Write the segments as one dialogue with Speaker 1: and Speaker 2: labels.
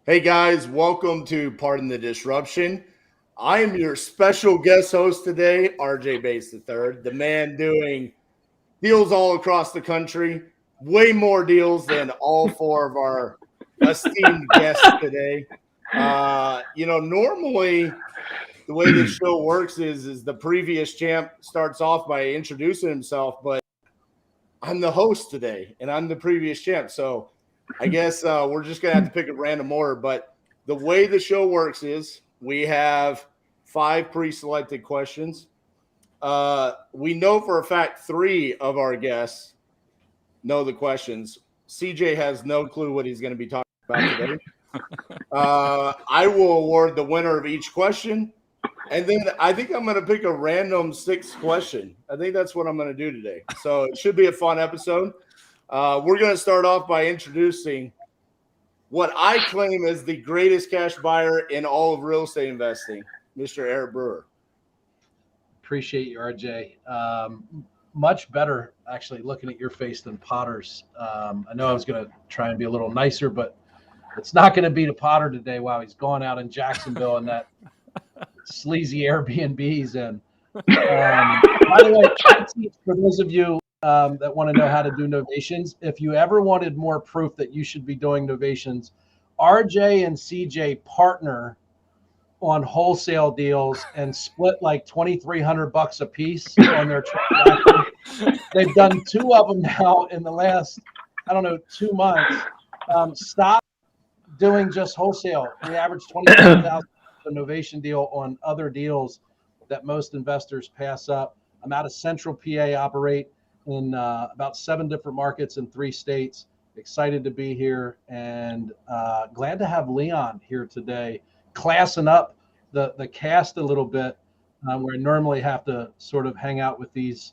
Speaker 1: Hey guys, welcome to Pardon the Disruption. I am your special guest host today, RJ Bates III, the man doing deals all across the country, way more deals than all four of our esteemed guests today. Normally the way this show works is the previous champ starts off by introducing himself, but I'm the host today and I'm the previous champ. So I guess we're just going to have to pick a random order. But the way the show works is we have 5 pre-selected questions. We know for a fact 3 of our guests know the questions. CJ has no clue what he's going to be talking about today. I will award the winner of each question. And then I think I'm going to pick a random 6th question. I think that's what I'm going to do today. So it should be a fun episode. We're going to start off by introducing what I claim is the greatest cash buyer in all of real estate investing, Mr. Eric Brewer.
Speaker 2: Appreciate you, RJ. Much better, actually, looking at your face than Potter's. I know I was going to try and be a little nicer, but it's not going to be to Potter today. Wow, he's gone out in Jacksonville in that sleazy Airbnbs. And by the way, for those of you that want to know how to do novations, if you ever wanted more proof that you should be doing novations, RJ and CJ partner on wholesale deals and split like $2,300 a piece on their transaction. They've done 2 of them now in the last, 2 months. Stop doing just wholesale. We average $25,000 a novation deal on other deals that most investors pass up. I'm out of Central PA, operate in about 7 different markets in 3 states. Excited to be here and glad to have Leon here today, classing up the cast a little bit, where I normally have to sort of hang out with these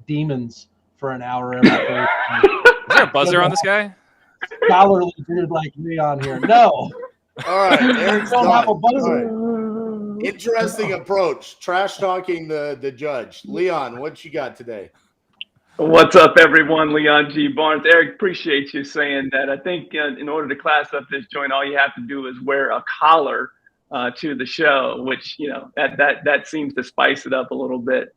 Speaker 2: demons for an hour every day.
Speaker 3: Is there a buzzer on this guy?
Speaker 2: Scholarly dude like Leon here. No.
Speaker 1: All right, Eric's
Speaker 2: don't have a
Speaker 1: done.
Speaker 2: buzzer.
Speaker 1: All right. Interesting approach. Trash talking the judge. Leon, what you got today?
Speaker 4: What's up, everyone? Leon G. Barnes. Eric, appreciate you saying that. I think in order to class up this joint, all you have to do is wear a collar to the show, which, that seems to spice it up a little bit.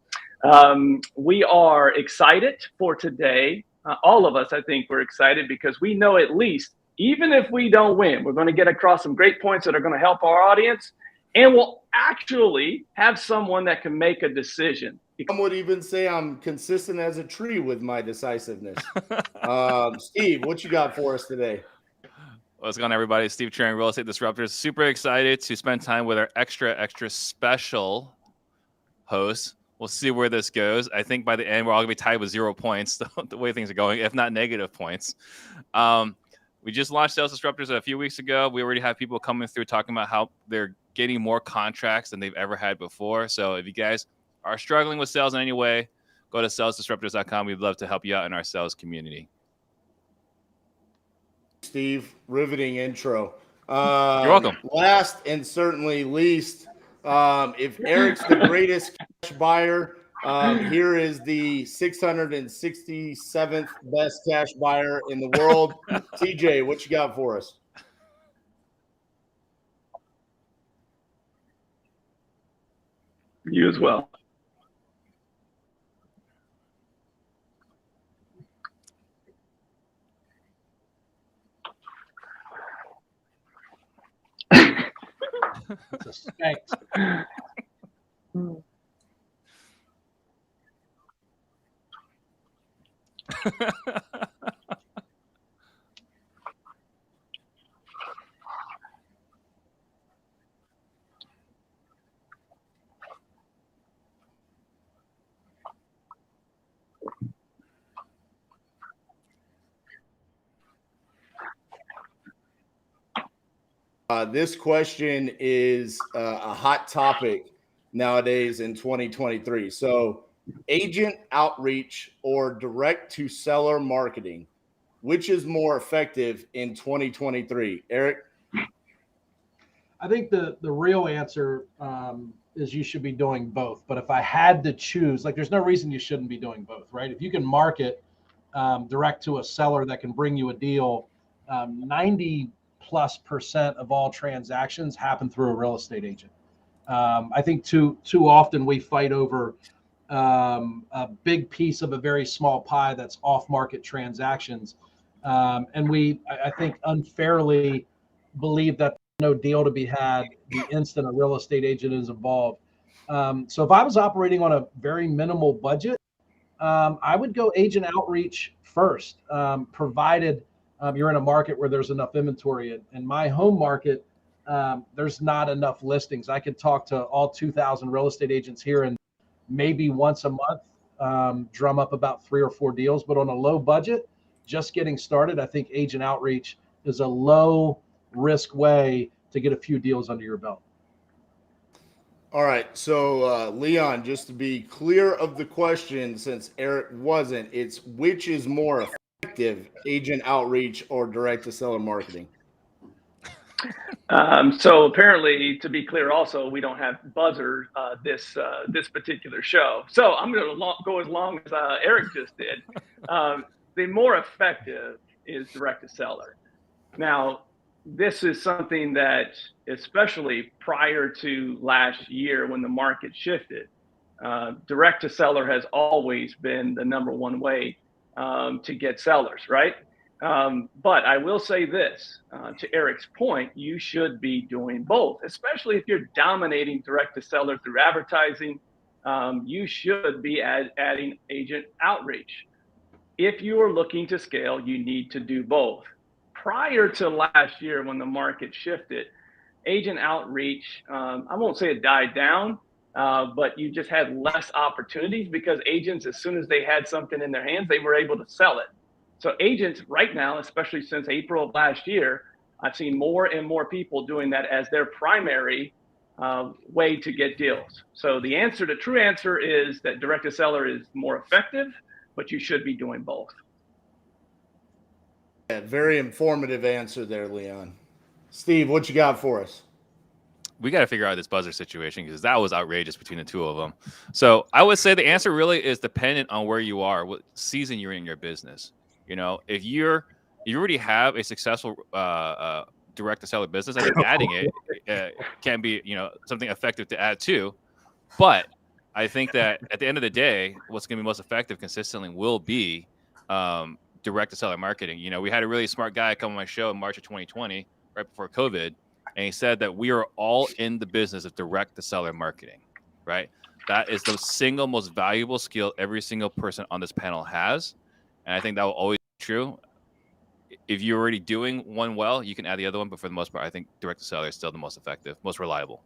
Speaker 4: We are excited for today. All of us, I think, we're excited because we know at least, even if we don't win, we're going to get across some great points that are going to help our audience, and we'll actually have someone that can make a decision.
Speaker 1: Some would even say I'm consistent as a tree with my decisiveness. Steve, what you got for us today?
Speaker 3: What's going on, everybody? Steve Trang, Real Estate Disruptors. Super excited to spend time with our extra special host. We'll see where this goes. I think by the end, we're all going to be tied with 0 points, the way things are going, if not negative points. We just launched Sales Disruptors a few weeks ago. We already have people coming through talking about how they're getting more contracts than they've ever had before. So if you guys are struggling with sales in any way, go to salesdisruptors.com. We'd love to help you out in our sales community.
Speaker 1: Steve, riveting intro.
Speaker 3: You're welcome.
Speaker 1: Last and certainly least, if Eric's the greatest cash buyer, here is the 667th best cash buyer in the world. TJ, what you got for us?
Speaker 4: You as well.
Speaker 2: It's a skank.
Speaker 1: This question is a hot topic nowadays in 2023. So, agent outreach or direct to seller marketing, which is more effective in 2023? Eric?
Speaker 2: I think the real answer is you should be doing both. But if I had to choose, like, there's no reason you shouldn't be doing both, right? If you can market direct to a seller that can bring you a deal, 90 90+% of all transactions happen through a real estate agent. I think too often we fight over a big piece of a very small pie that's off-market transactions, and I think unfairly believe that there's no deal to be had the instant a real estate agent is involved. So if I was operating on a very minimal budget, I would go agent outreach first, provided you're in a market where there's enough inventory. In my home market, there's not enough listings. I could talk to all 2,000 real estate agents here and maybe once a month drum up about 3 or 4 deals. But on a low budget, just getting started, I think agent outreach is a low risk way to get a few deals under your belt.
Speaker 1: All right, so Leon, just to be clear of the question, since Eric wasn't, it's which is more effective, agent outreach or direct-to-seller marketing?
Speaker 4: So apparently, to be clear, also we don't have buzzer this particular show. So I'm going to go as long as Eric just did. The more effective is direct-to-seller. Now, this is something that, especially prior to last year when the market shifted, direct to seller has always been the number one way to get sellers, right? But I will say this, to Eric's point, you should be doing both, especially if you're dominating direct to seller through advertising. You should be adding agent outreach. If you are looking to scale, you need to do both. Prior to last year when the market shifted, agent outreach, I won't say it died down, but you just had less opportunities because agents, as soon as they had something in their hands, they were able to sell it. So agents right now, especially since April of last year, I've seen more and more people doing that as their primary way to get deals. So the true answer is that direct to seller is more effective, but you should be doing both.
Speaker 1: Yeah, very informative answer there, Leon. Steve, what you got for us?
Speaker 3: We got to figure out this buzzer situation because that was outrageous between the two of them. So I would say the answer really is dependent on where you are, what season you're in your business. You know, if you already have a successful direct to seller business, I think adding it can be, you know, something effective to add to. But I think that at the end of the day, what's going to be most effective consistently will be direct to seller marketing. You know, we had a really smart guy come on my show in March of 2020, right before COVID, and he said that we are all in the business of direct to seller marketing, right? That is the single most valuable skill every single person on this panel has. And I think that will always be true. If you're already doing one well, you can add the other one. But for the most part, I think direct to seller is still the most effective, most reliable.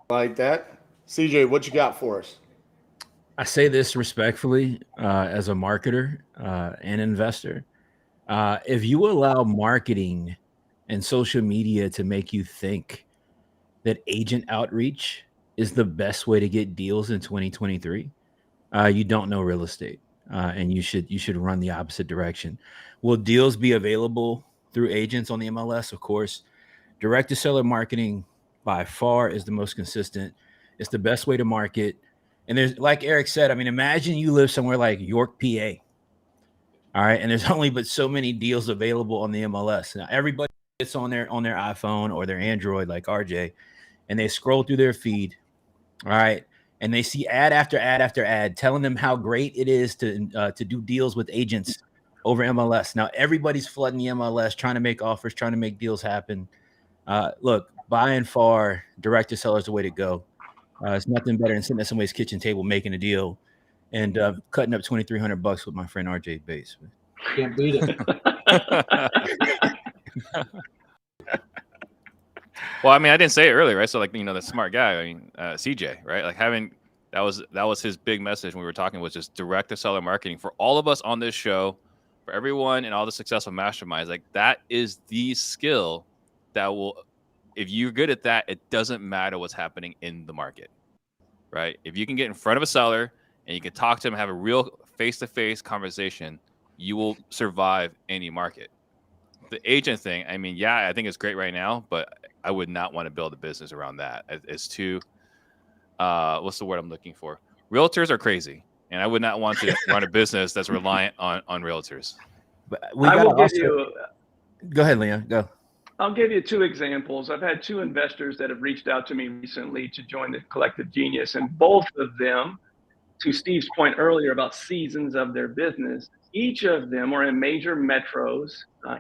Speaker 1: Like that. CJ, what you got for us?
Speaker 5: I say this respectfully as a marketer and investor. If you allow marketing and social media to make you think that agent outreach is the best way to get deals in 2023, you don't know real estate, and you should run the opposite direction. Will deals be available through agents on the MLS? Of course. Direct to seller marketing by far is the most consistent. It's the best way to market. And there's, like Eric said, I mean, imagine you live somewhere like York, PA. All right. And there's only but so many deals available on the MLS. Now, everybody gets on their iPhone or their Android like RJ, and they scroll through their feed. All right. And they see ad after ad after ad telling them how great it is to do deals with agents over MLS. Now, everybody's flooding the MLS, trying to make offers, trying to make deals happen. Look, by and far, direct to seller is the way to go. It's nothing better than sitting at somebody's kitchen table making a deal and cutting up $2,300 with my friend RJ Bates.
Speaker 2: Can't beat it.
Speaker 3: Well, I mean, I didn't say it earlier, right? So, like, you know, the smart guy, I mean, CJ, right? Like that was his big message when we were talking, was just direct to seller marketing for all of us on this show, for everyone and all the successful masterminds. Like, that is the skill that will, if you're good at that, it doesn't matter what's happening in the market, right? If you can get in front of a seller and you can talk to them, have a real face-to-face conversation, you will survive any market. The agent thing, I mean, yeah, I think it's great right now, but I would not want to build a business around that. It's too, what's the word I'm looking for? Realtors are crazy, and I would not want to run a business that's reliant on realtors.
Speaker 5: But Go ahead, Leon. Go.
Speaker 4: I'll give you 2 examples. I've had 2 investors that have reached out to me recently to join the Collective Genius, and both of them, to Steve's point earlier about seasons of their business, each of them are in major metros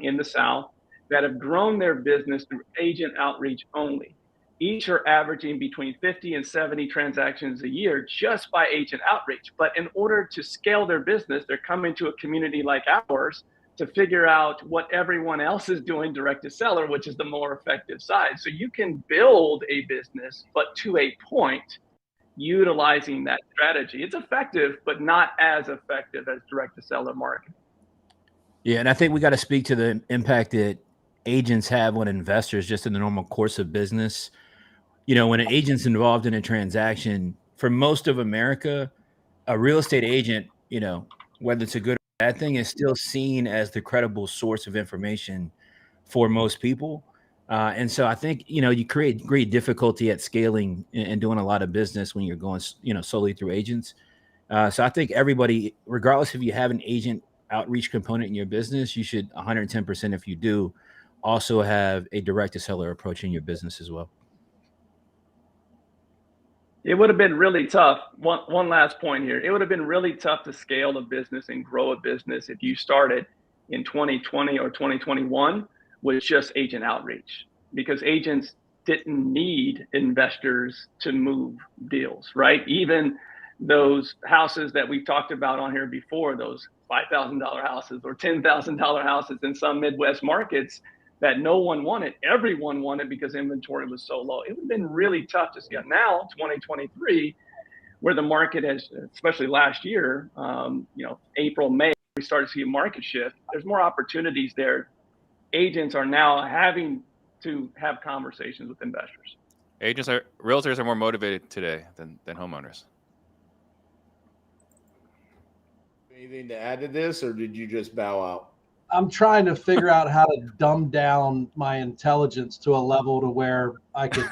Speaker 4: in the South that have grown their business through agent outreach only. Each are averaging between 50 and 70 transactions a year just by agent outreach. But in order to scale their business, they're coming to a community like ours to figure out what everyone else is doing direct to seller, which is the more effective side. So you can build a business, but to a point, utilizing that strategy. It's effective, but not as effective as direct to seller marketing.
Speaker 5: Yeah, and I think we got to speak to the impact that agents have on investors just in the normal course of business. You know, when an agent's involved in a transaction, for most of America, a real estate agent, you know, whether it's a good or bad thing, is still seen as the credible source of information for most people. And so I think, you know, you create great difficulty at scaling and doing a lot of business when you're going, you know, solely through agents. So I think everybody, regardless if you have an agent outreach component in your business, you should 110%, if you do, also have a direct to seller approach in your business as well.
Speaker 4: It would have been really tough. One last point here. It would have been really tough to scale a business and grow a business if you started in 2020 or 2021 with just agent outreach, because agents didn't need investors to move deals, right? Even those houses that we talked about on here before, those $5,000 houses or $10,000 houses in some Midwest markets that no one wanted, everyone wanted because inventory was so low. It would have been really tough to scale. Now, 2023, where the market has, especially last year, April, May, we started to see a market shift. There's more opportunities there. Agents are now having to have conversations with investors.
Speaker 3: Realtors are more motivated today than homeowners.
Speaker 1: Anything to add to this, or did you just bow out?
Speaker 2: I'm trying to figure out how to dumb down my intelligence to a level to where I could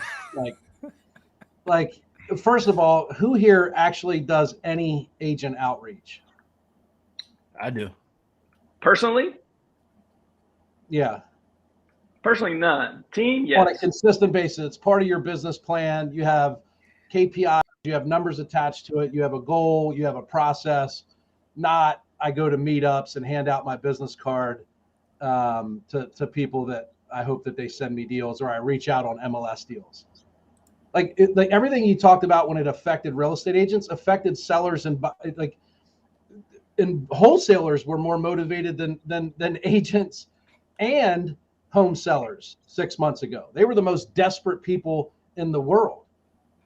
Speaker 2: like, first of all, who here actually does any agent outreach?
Speaker 5: I do.
Speaker 4: Personally?
Speaker 2: Yeah.
Speaker 4: Personally, none. Team, yes.
Speaker 2: On a consistent basis. It's part of your business plan. You have KPIs, you have numbers attached to it, you have a goal, you have a process. Not I go to meetups and hand out my business card to people that I hope that they send me deals, or I reach out on MLS deals. Like everything you talked about when it affected real estate agents affected sellers, and wholesalers were more motivated than agents and home sellers 6 months ago. They were the most desperate people in the world.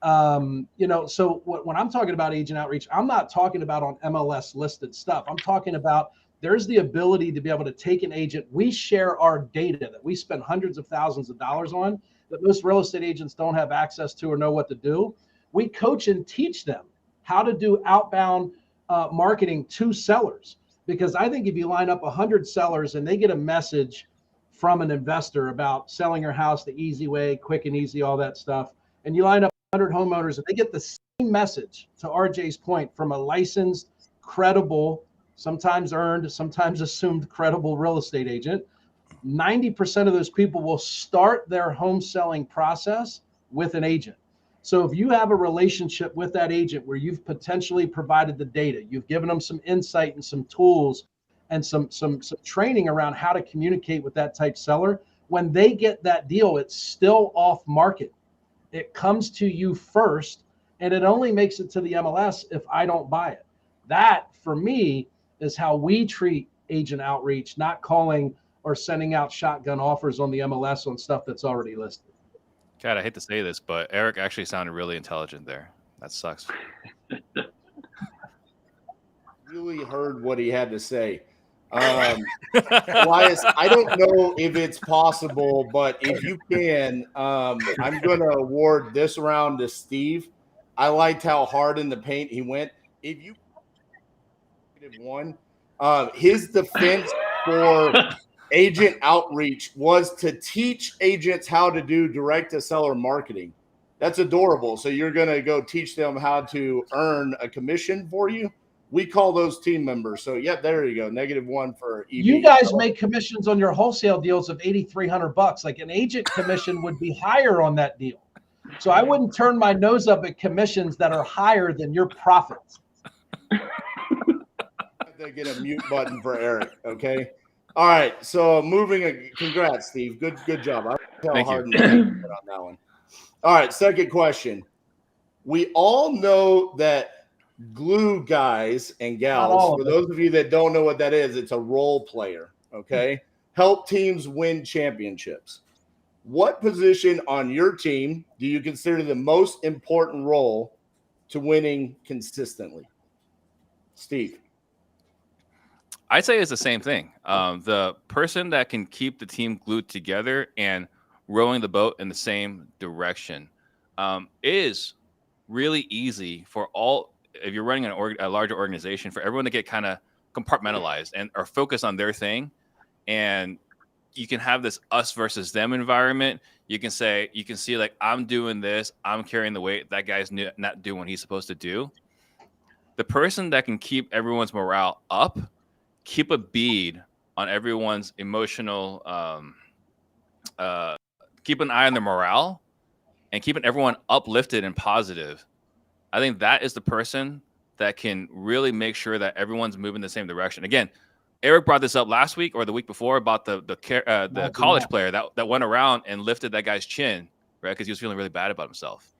Speaker 2: So when I'm talking about agent outreach, I'm not talking about on MLS listed stuff. I'm talking about there's the ability to be able to take an agent. We share our data that we spend hundreds of thousands of dollars on that most real estate agents don't have access to or know what to do. We coach and teach them how to do outbound marketing to sellers, because I think if you line up 100 sellers and they get a message from an investor about selling your house the easy way, quick and easy, all that stuff, and you line up 100 homeowners and they get the same message, to RJ's point, from a licensed, credible, sometimes earned, sometimes assumed credible real estate agent, 90% of those people will start their home selling process with an agent. So if you have a relationship with that agent where you've potentially provided the data, you've given them some insight and some tools and some training around how to communicate with that type seller, when they get that deal, it's still off market. It comes to you first, and it only makes it to the MLS if I don't buy it. That, for me, is how we treat agent outreach, not calling or sending out shotgun offers on the MLS on stuff that's already listed.
Speaker 3: God, I hate to say this, but Eric actually sounded really intelligent there. That sucks.
Speaker 1: Really heard what he had to say. Elias, I don't know if it's possible, but if you can, I'm going to award this round to Steve. I liked how hard in the paint he went. If you won, his defense for agent outreach was to teach agents how to do direct to seller marketing. That's adorable. So you're going to go teach them how to earn a commission for you? We call those team members. So, yeah, there you go. -1 for EB.
Speaker 2: You guys make commissions on your wholesale deals of $8,300. Like an agent commission would be higher on that deal. So I wouldn't turn my nose up at commissions that are higher than your profits.
Speaker 1: They get a mute button for Eric. Okay. All right. So congrats, Steve. Good job. I tell Harden on that one. All right. Second question. We all know that glue guys and gals, for those of you that don't know what that is, it's a role player, okay? Help teams win championships. What position on your team do you consider the most important role to winning consistently? Steve.
Speaker 3: I'd say it's the same thing. The person that can keep the team glued together and rowing the boat in the same direction is really easy for all. If you're running a larger organization, for everyone to get kind of compartmentalized and or focus on their thing, and you can have this us versus them environment. You can see like, I'm doing this, I'm carrying the weight, that guy's not doing what he's supposed to do. The person that can keep everyone's morale up, keep a bead on everyone's emotional, keep an eye on their morale, and keeping everyone uplifted and positive. I think that is the person that can really make sure that everyone's moving the same direction. Again, Eric brought this up last week or the week before about the college player that went around and lifted that guy's chin, right? Because he was feeling really bad about himself.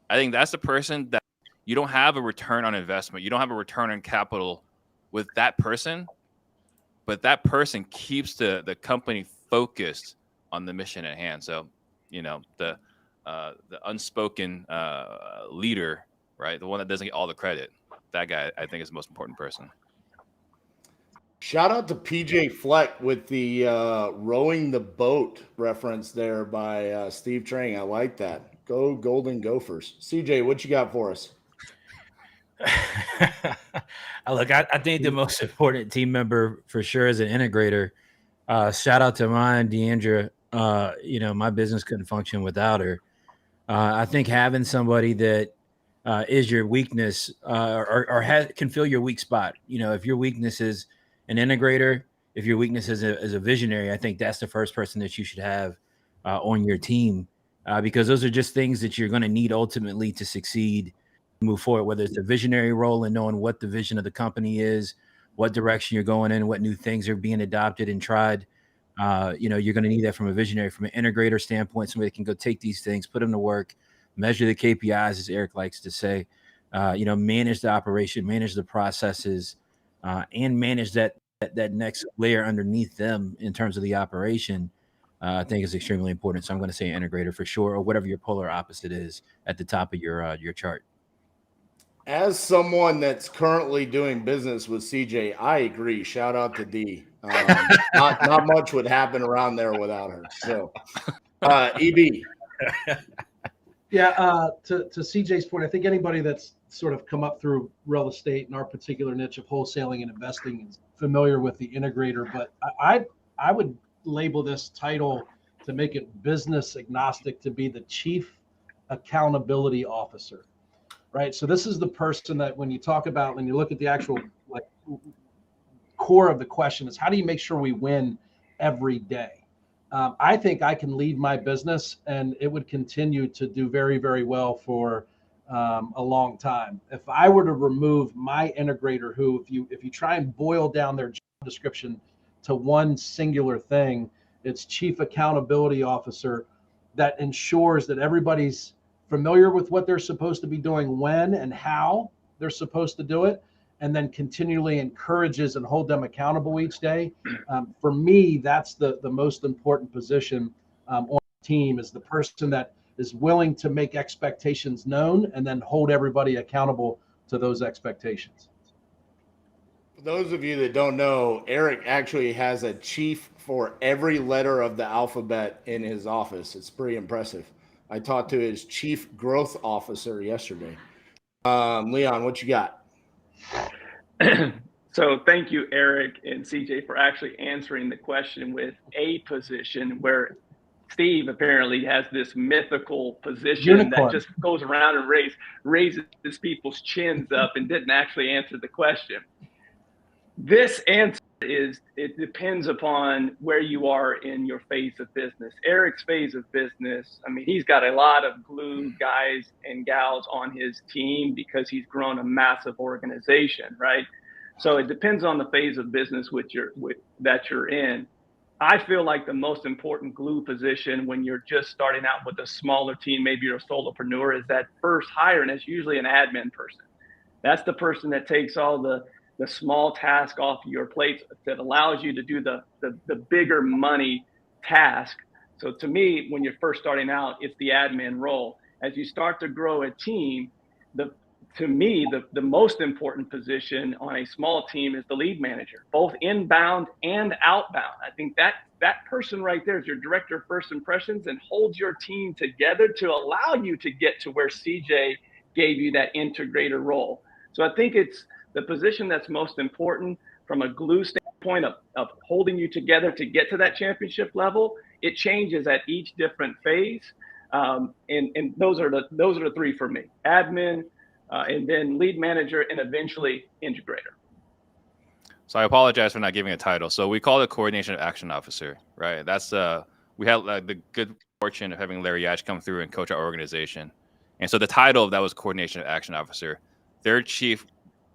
Speaker 3: I think that's the person that you don't have a return on investment. You don't have a return on capital with that person, but that person keeps the company focused on the mission at hand. So, the unspoken leader, right? The one that doesn't get all the credit. That guy, I think, is the most important person.
Speaker 1: Shout out to PJ Fleck with the rowing the boat reference there by Steve Trang. I like that. Go Golden Gophers. CJ, what you got for us?
Speaker 5: Look, I think the most important team member for sure is an integrator. Shout out to mine, Deandra. My business couldn't function without her. I think having somebody that is your weakness or can fill your weak spot. If your weakness is an integrator, if your weakness is a visionary, I think that's the first person that you should have on your team because those are just things that you're going to need ultimately to succeed, move forward, whether it's a visionary role and knowing what the vision of the company is, what direction you're going in, what new things are being adopted and tried. You're going to need that from a visionary, from an integrator standpoint, somebody that can go take these things, put them to work, measure the KPIs, as Eric likes to say, manage the operation, manage the processes, and manage that next layer underneath them in terms of the operation. I think is extremely important. So I'm going to say integrator for sure, or whatever your polar opposite is at the top of your chart.
Speaker 1: As someone that's currently doing business with CJ, I agree. Shout out to D. Not much would happen around there without her. So, EB.
Speaker 2: Yeah, to CJ's point, I think anybody that's sort of come up through real estate in our particular niche of wholesaling and investing is familiar with the integrator. But I would label this title to make it business agnostic to be the chief accountability officer. Right. So this is the person that when you look at the actual core of the question is how do you make sure we win every day? I think I can lead my business and it would continue to do very, very well for a long time. If I were to remove my integrator, who if you try and boil down their job description to one singular thing, it's chief accountability officer that ensures that everybody's familiar with what they're supposed to be doing, when and how they're supposed to do it, and then continually encourages and hold them accountable each day. For me, that's the most important position on the team, is the person that is willing to make expectations known and then hold everybody accountable to those expectations.
Speaker 1: For those of you that don't know, Eric actually has a chief for every letter of the alphabet in his office. It's pretty impressive. I talked to his chief growth officer yesterday. Leon, what you got?
Speaker 4: So thank you, Eric and CJ, for actually answering the question with a position where Steve apparently has this mythical position
Speaker 2: Unicorn.
Speaker 4: that just goes around and raises people's chins up and didn't actually answer the question. This answer it depends upon where you are in your phase of business. Eric's phase of business, I mean, he's got a lot of glue guys and gals on his team because he's grown a massive organization, right? So it depends on the phase of business that you're in. I feel like the most important glue position when you're just starting out with a smaller team, maybe you're a solopreneur, is that first hire, and it's usually an admin person. That's the person that takes all the small task off your plate that allows you to do the bigger money task. So to me, when you're first starting out, it's the admin role. As you start to grow a team, to me, the most important position on a small team is the lead manager, both inbound and outbound. I think that person right there is your director of first impressions and holds your team together to allow you to get to where CJ gave you that integrator role. So I think it's the position that's most important from a glue standpoint of holding you together to get to that championship level. It changes at each different phase. And those are the three for me: admin, and then lead manager, and eventually integrator.
Speaker 3: So I apologize for not giving a title. So we call it coordination of action officer, right? That's we had the good fortune of having Larry Yatch come through and coach our organization. And so the title of that was coordination of action officer. Their chief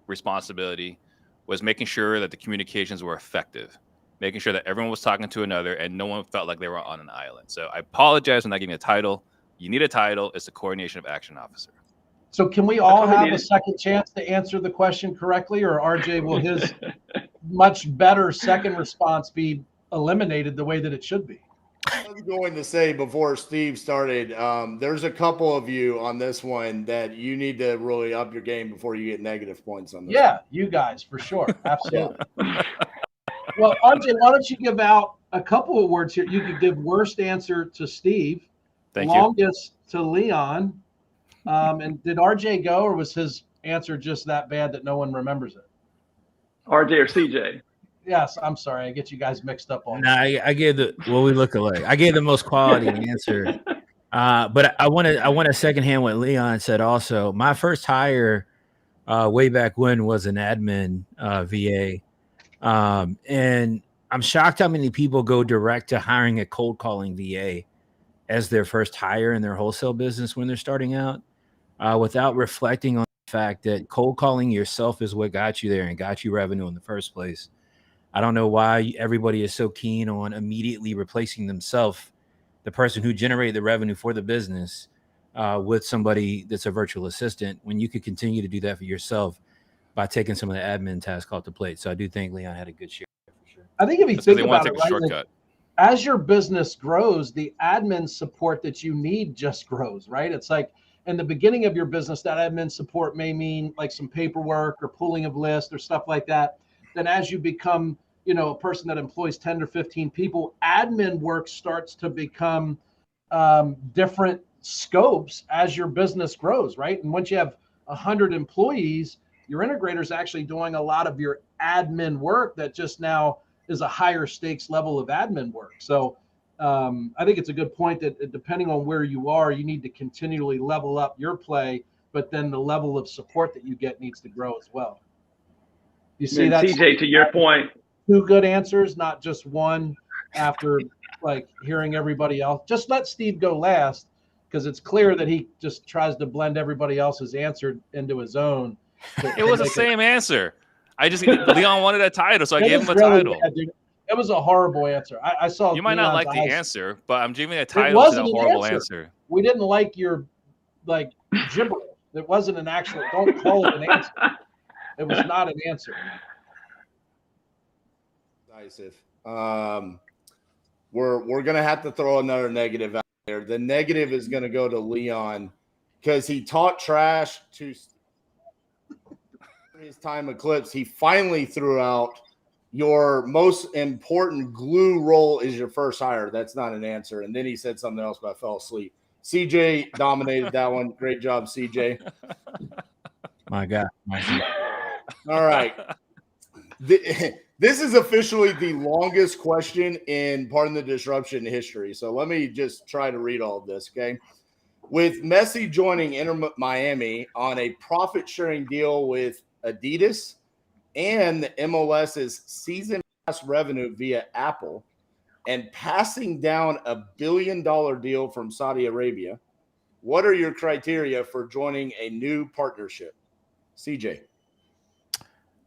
Speaker 3: responsibility was making sure that the communications were effective, making sure that everyone was talking to another and no one felt like they were on an island. So I apologize for not giving a title. You need a title. It's the coordination of action officer.
Speaker 2: So can we all have a second chance to answer the question correctly, or RJ, will his much better second response be eliminated the way that it should be?
Speaker 1: I was going to say before Steve started, there's a couple of you on this one that you need to really up your game before you get negative points on this.
Speaker 2: Yeah, one. You guys, for sure. Absolutely. Well, RJ, why don't you give out a couple of words here? You could give worst answer to Steve, longest to Leon. And did RJ go, or was his answer just that bad that no one remembers it?
Speaker 4: RJ or CJ?
Speaker 2: Yes, I'm sorry. I get you guys mixed up on.
Speaker 5: No, I gave we look alike. I gave the most quality answer. But I want to secondhand what Leon said also. My first hire way back when was an admin VA. And I'm shocked how many people go direct to hiring a cold calling VA as their first hire in their wholesale business when they're starting out, without reflecting on the fact that cold calling yourself is what got you there and got you revenue in the first place. I don't know why everybody is so keen on immediately replacing themselves, the person who generated the revenue for the business, with somebody that's a virtual assistant, when you could continue to do that for yourself by taking some of the admin tasks off the plate. So I do think Leon had a good share for sure.
Speaker 2: I think if you think about it, right, as your business grows, the admin support that you need just grows, right? It's like in the beginning of your business, that admin support may mean like some paperwork or pulling of lists or stuff like that. Then as you become, a person that employs 10 or 15 people, admin work starts to become different scopes as your business grows, right? And once you have 100 employees, your integrator is actually doing a lot of your admin work that just now is a higher stakes level of admin work. So I think it's a good point that depending on where you are, you need to continually level up your play, but then the level of support that you get needs to grow as well. You see that,
Speaker 4: CJ, to your point,
Speaker 2: 2 good answers, not just one after like hearing everybody else. Just let Steve go last, because it's clear that he just tries to blend everybody else's answer into his own.
Speaker 3: It was the same answer. Leon wanted a title, so I gave him a title.
Speaker 2: Bad, it was a horrible answer. I saw.
Speaker 3: You might not like the answer, but I'm giving a title to that horrible answer.
Speaker 2: We didn't like your gibberish. It wasn't an actual. Don't call it an answer. It was not an answer.
Speaker 1: Decisive. We're gonna have to throw another negative out there. The negative is gonna go to Leon because he talked trash to his time eclipse. He finally threw out your most important glue role is your first hire. That's not an answer. And then he said something else, but I fell asleep. CJ dominated that one. Great job, CJ.
Speaker 5: My God.
Speaker 1: All right. This is officially the longest question in Pardon the Disruption history. So let me just try to read all of this, okay? With Messi joining Inter Miami on a profit-sharing deal with Adidas and the MLS's season pass revenue via Apple, and passing down $1 billion deal from Saudi Arabia, what are your criteria for joining a new partnership? CJ.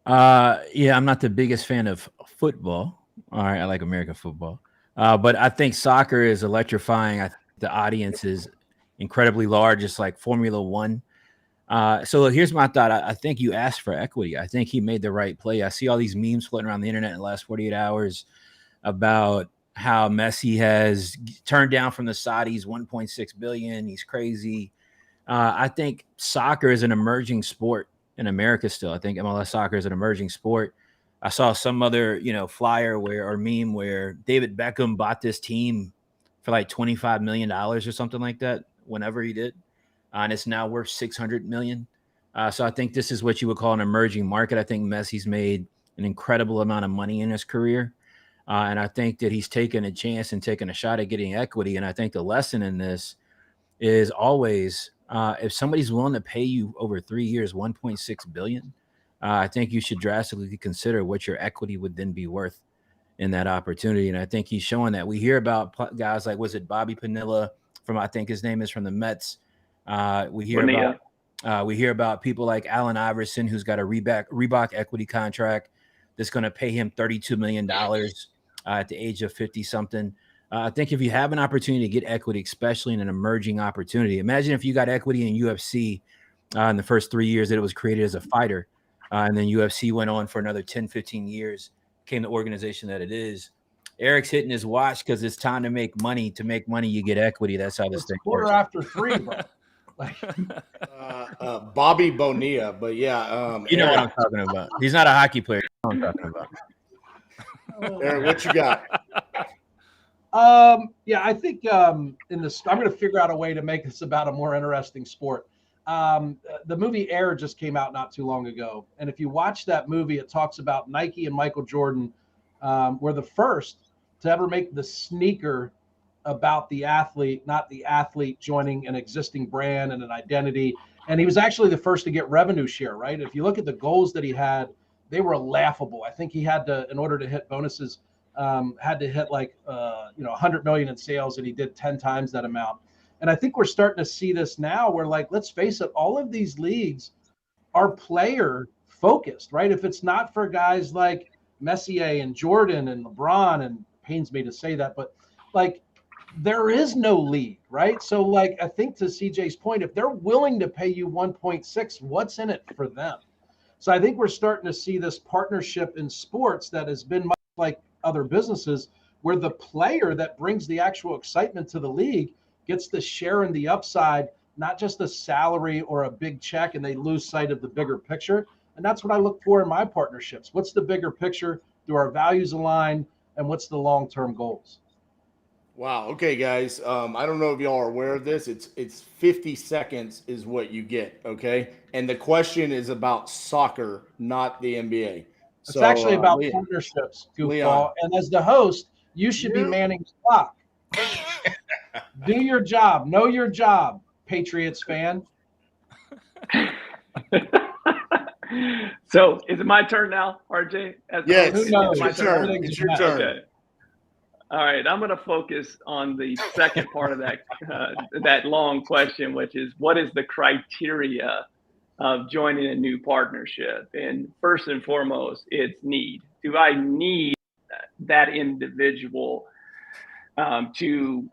Speaker 5: Yeah, I'm not the biggest fan of football. All right, I like American football. But I think soccer is electrifying. I think the audience is incredibly large. It's like Formula One. So here's my thought. I think you asked for equity. I think he made the right play. I see all these memes floating around the internet in the last 48 hours about how Messi has turned down from the Saudis $1.6 billion. He's crazy. I think soccer is an emerging sport in America still. I think MLS soccer is an emerging sport. I saw some other, flyer or meme where David Beckham bought this team for like $25 million or something like that whenever he did. And it's now worth $600 million. So I think this is what you would call an emerging market. I think Messi's made an incredible amount of money in his career. And I think that he's taken a chance and taken a shot at getting equity. And I think the lesson in this is always, if somebody's willing to pay you over 3 years, $1.6 billion, I think you should drastically consider what your equity would then be worth in that opportunity. And I think he's showing that. We hear about guys like, was it Bobby Panilla from, I think his name is from the Mets. We hear about people like Allen Iverson, who's got a Reebok equity contract that's going to pay him $32 million at the age of 50 something. I think if you have an opportunity to get equity, especially in an emerging opportunity, imagine if you got equity in UFC in the first 3 years that it was created as a fighter. And then UFC went on for another 10, 15 years, became the organization that it is. Eric's hitting his watch because it's time to make money. To make money, you get equity. That's how this thing works.
Speaker 2: Quarter after 3, bro.
Speaker 1: Bobby Bonilla, but yeah.
Speaker 5: You know what I'm talking about. He's not a hockey player. You know what I'm talking about.
Speaker 1: Eric, what you got?
Speaker 2: Yeah, I think I'm going to figure out a way to make this about a more interesting sport. The movie Air just came out not too long ago. And if you watch that movie, it talks about Nike and Michael Jordan were the first to ever make the sneaker about the athlete, not the athlete joining an existing brand and an identity. And he was actually the first to get revenue share, right? If you look at the goals that he had, they were laughable. I think he had to, in order to hit bonuses, had to hit like 100 million in sales, and he did 10 times that amount. And I think we're starting to see this now where, like, let's face it, all of these leagues are player focused, right? If it's not for guys like Messi and Jordan and LeBron, and pains me to say that, but like there is no league, right? So like, I think to CJ's point, if they're willing to pay you 1.6, what's in it for them? So I think we're starting to see this partnership in sports that has been much like other businesses, where the player that brings the actual excitement to the league gets the share in the upside, not just a salary or a big check, and they lose sight of the bigger picture. And that's what I look for in my partnerships. What's the bigger picture? Do our values align? And what's the long-term goals?
Speaker 1: Wow. Okay, guys. I don't know if y'all are aware of this. It's 50 seconds is what you get. Okay. And the question is about soccer, not the NBA.
Speaker 2: It's actually about partnerships, goofball. Leon. And as the host, you should be manning the clock. Do your job. Know your job, Patriots fan.
Speaker 4: So is it my turn now, RJ?
Speaker 1: Yes,
Speaker 2: who knows?
Speaker 1: It's your turn. It's your turn.
Speaker 4: Okay. All right, I'm going to focus on the second part of that that long question, which is, what is the criteria of joining a new partnership? And first and foremost, it's need. Do I need that individual to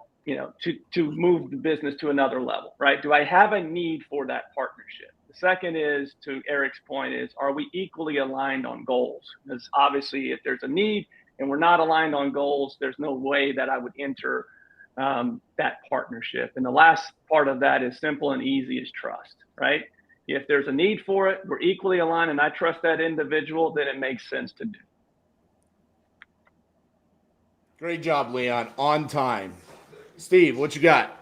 Speaker 4: move the business to another level, right? Do I have a need for that partnership? The second is, to Eric's point, is, are we equally aligned on goals? Because obviously, if there's a need and we're not aligned on goals, there's no way that I would enter that partnership. And the last part of that is simple and easy, is trust, right? If there's a need for it, we're equally aligned, and I trust that individual, then it makes sense to do.
Speaker 1: Great job, Leon. On time. Steve, what you got?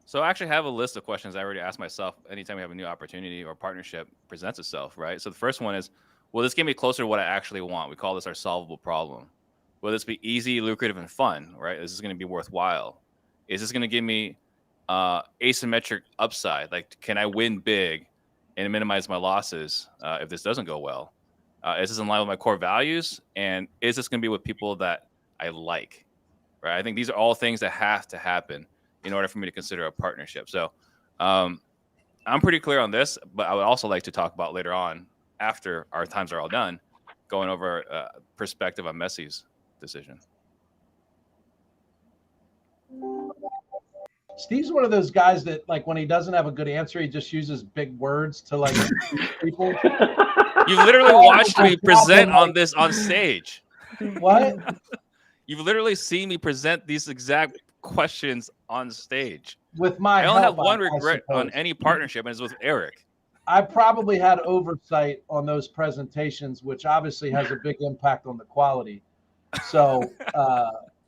Speaker 3: So I actually have a list of questions I already asked myself anytime we have a new opportunity or partnership presents itself, right? So the first one is, will this get me closer to what I actually want? We call this our solvable problem. Will this be easy, lucrative, and fun, right? Is this going to be worthwhile? Is this going to give me asymmetric upside? Like, can I win big and minimize my losses if this doesn't go well? Is this in line with my core values? And is this going to be with people that I like, right? I think these are all things that have to happen in order for me to consider a partnership. So I'm pretty clear on this, but I would also like to talk about later on, after our times are all done, going over perspective on Messi's decision.
Speaker 2: Steve's one of those guys that, like, when he doesn't have a good answer, he just uses big words to, like, people.
Speaker 3: You literally watched me present on this on stage.
Speaker 2: What?
Speaker 3: You've literally seen me present these exact questions on stage.
Speaker 2: With my
Speaker 3: I only have
Speaker 2: help,
Speaker 3: one regret on any partnership, and it's with Eric.
Speaker 2: I probably had oversight on those presentations, which obviously has a big impact on the quality. So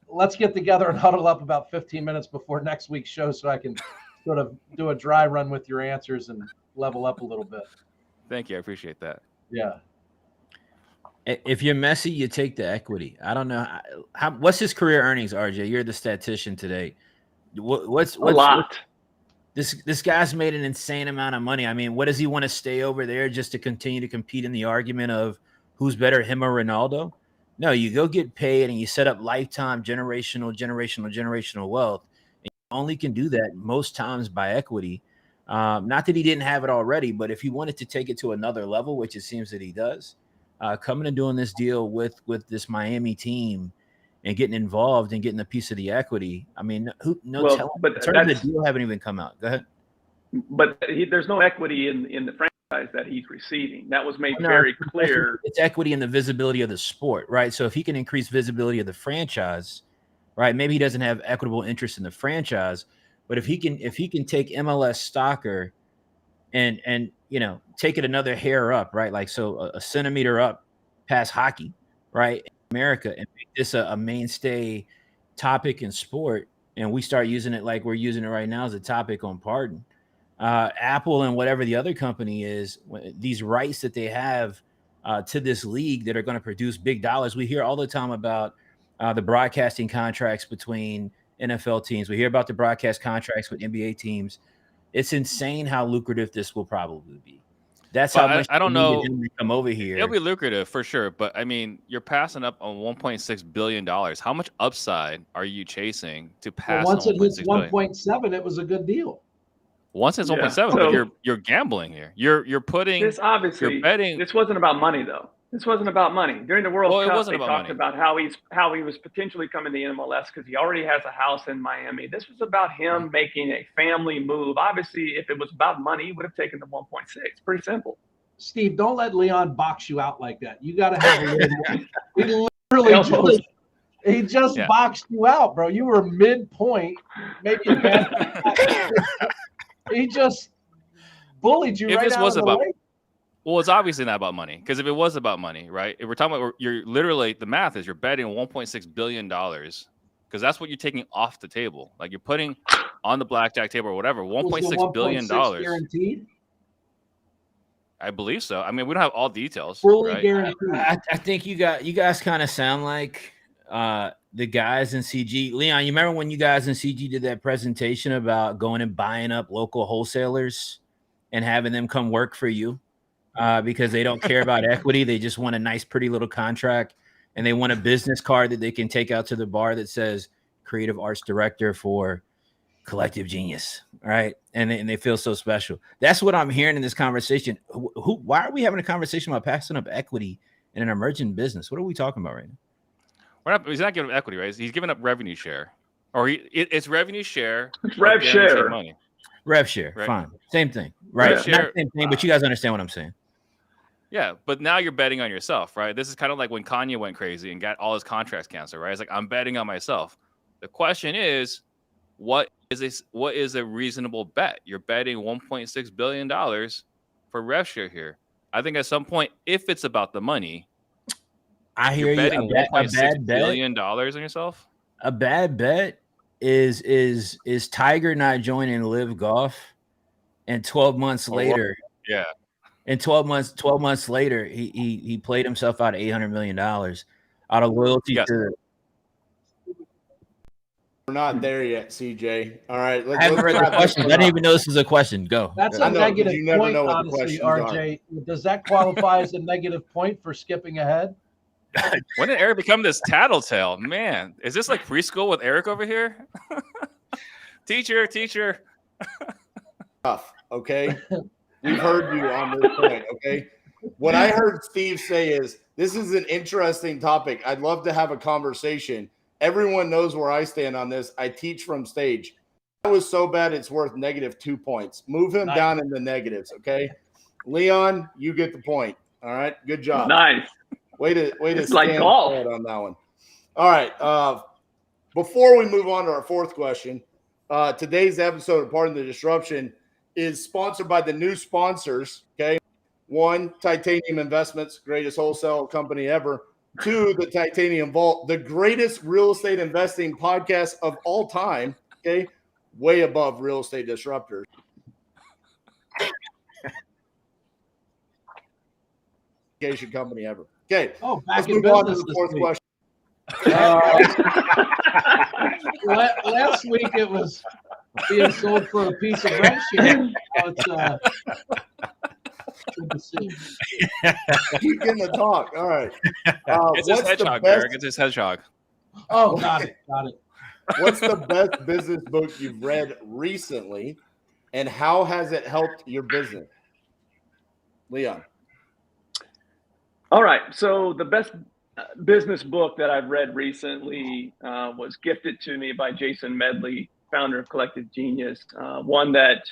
Speaker 2: let's get together and huddle up about 15 minutes before next week's show so I can sort of do a dry run with your answers and level up a little bit.
Speaker 3: Thank you. I appreciate that.
Speaker 2: Yeah.
Speaker 5: If you're Messi, you take the equity. I don't know what's his career earnings, RJ. You're the statistician today. What's
Speaker 4: a lot?
Speaker 5: This guy's made an insane amount of money. I mean, what does he want to stay over there just to continue to compete in the argument of who's better, him or Ronaldo? No, you go get paid and you set up lifetime generational wealth. And you only can do that most times by equity. Not that he didn't have it already, but if he wanted to take it to another level, which it seems that he does, coming and doing this deal with this Miami team and getting involved and getting a piece of the equity. I mean, the terms of the deal haven't even come out. Go ahead.
Speaker 4: But there's no equity in the franchise that he's receiving. That was made very clear.
Speaker 5: It's equity in the visibility of the sport, right? So if he can increase visibility of the franchise, right? Maybe he doesn't have equitable interest in the franchise, but if he can take MLS soccer and take it another hair up, right? Like so a centimeter up past hockey, right? America, and make this a mainstay topic in sport, and we start using it like we're using it right now as a topic on Pardon. Apple and whatever the other company is, these rights that they have to this league that are going to produce big dollars. We hear all the time about the broadcasting contracts between NFL teams. We hear about the broadcast contracts with NBA teams. It's insane how lucrative this will probably be. That's how much
Speaker 3: I don't know.
Speaker 5: Come over here.
Speaker 3: It'll be lucrative for sure, but I mean, you're passing up on $1.6 billion. How much upside are you chasing to pass?
Speaker 2: Once it hits 1.7, it was a good deal.
Speaker 3: Once it's 1.7, but you're gambling here. You're putting
Speaker 4: this obviously.
Speaker 3: You're betting.
Speaker 4: This wasn't about money though. This wasn't about money. During the World Cup, they talked
Speaker 3: money.
Speaker 4: about how he was potentially coming to MLS because he already has a house in Miami. This was about him making a family move. Obviously, if it was about money, he would have taken the 1.6. Pretty simple.
Speaker 2: Steve, don't let Leon box you out like that. You got to have a little. He just boxed you out, bro. You were midpoint, maybe. He just bullied you right out of the way.
Speaker 3: Well, it's obviously not about money, because if it was about money, right? If we're talking about, you're literally, the math is you're betting $1.6 billion, because that's what you're taking off the table. Like you're putting on the blackjack table or whatever, $1.6 billion.
Speaker 2: Guaranteed?
Speaker 5: I believe so. I mean, we don't have all details.
Speaker 2: Fully guaranteed.
Speaker 5: I think you guys kind of sound like the guys in CG. Leon, you remember when you guys in CG did that presentation about going and buying up local wholesalers and having them come work for you? Because they don't care about equity. They just want a nice, pretty little contract, and they want a business card that they can take out to the bar that says creative arts director for Collective Genius. Right. And they feel so special. That's what I'm hearing in this conversation. Why are we having a conversation about passing up equity in an emerging business? What are we talking about right now?
Speaker 3: He's not giving up equity, right? He's giving up revenue share. Or it's revenue share.
Speaker 4: It's rev share.
Speaker 3: Money.
Speaker 5: Rev share. Right. Fine. Same thing. Right. Not the same thing, but you guys understand what I'm saying.
Speaker 3: Yeah, but now you're betting on yourself, right? This is kind of like when Kanye went crazy and got all his contracts canceled, right? It's like, I'm betting on myself. The question is, what is a reasonable bet? You're betting $1.6 billion for rev share here. I think at some point, if it's about the money,
Speaker 5: I hear
Speaker 3: you're betting $1.6 billion on yourself.
Speaker 5: A bad bet is Tiger not joining Live Golf, and 12 months later, And 12 months later, he played himself out of $800 million out of loyalty
Speaker 3: Yes.
Speaker 5: to.
Speaker 1: We're not there yet, CJ. All right.
Speaker 5: I haven't read the questions. I didn't even know this was a question. Go.
Speaker 2: That's
Speaker 1: I
Speaker 2: a
Speaker 1: know, but
Speaker 2: negative
Speaker 1: you never
Speaker 2: point,
Speaker 1: know what the
Speaker 2: honestly,
Speaker 1: questions
Speaker 2: RJ. Does that qualify as a negative point for skipping ahead?
Speaker 3: When did Eric become this tattletale? Man, is this like preschool with Eric over here? Teacher.
Speaker 1: Okay. We've heard you on this point. Okay. What I heard Steve say is this is an interesting topic. I'd love to have a conversation. Everyone knows where I stand on this. I teach from stage. That was so bad it's worth -2 points. Move him down in the negatives. Okay. Leon, you get the point. All right. Good job.
Speaker 4: Nice.
Speaker 1: Way to
Speaker 4: It's
Speaker 1: stand
Speaker 4: like golf
Speaker 1: on that one. All right. Before we move on to our fourth question, today's episode of Pardon the Disruption is sponsored by the new sponsors. Okay. 1, Titanium Investments, greatest wholesale company ever. 2, the Titanium Vault, the greatest real estate investing podcast of all time. Okay. Way above Real Estate Disruptors. Education company ever. Okay.
Speaker 2: Oh,
Speaker 1: Let's
Speaker 2: back in
Speaker 1: move on to
Speaker 2: business
Speaker 1: the
Speaker 2: this
Speaker 1: fourth
Speaker 2: week.
Speaker 1: question.
Speaker 2: Last week it was being sold for a piece of bread share. Now it's good to see.
Speaker 1: Keep getting the talk. All right.
Speaker 3: It's his hedgehog, Eric. It's his hedgehog.
Speaker 2: Oh, got it.
Speaker 1: What's the best business book you've read recently, and how has it helped your business? Leon.
Speaker 4: All right. So the best business book that I've read recently was gifted to me by Jason Medley, founder of Collective Genius. One that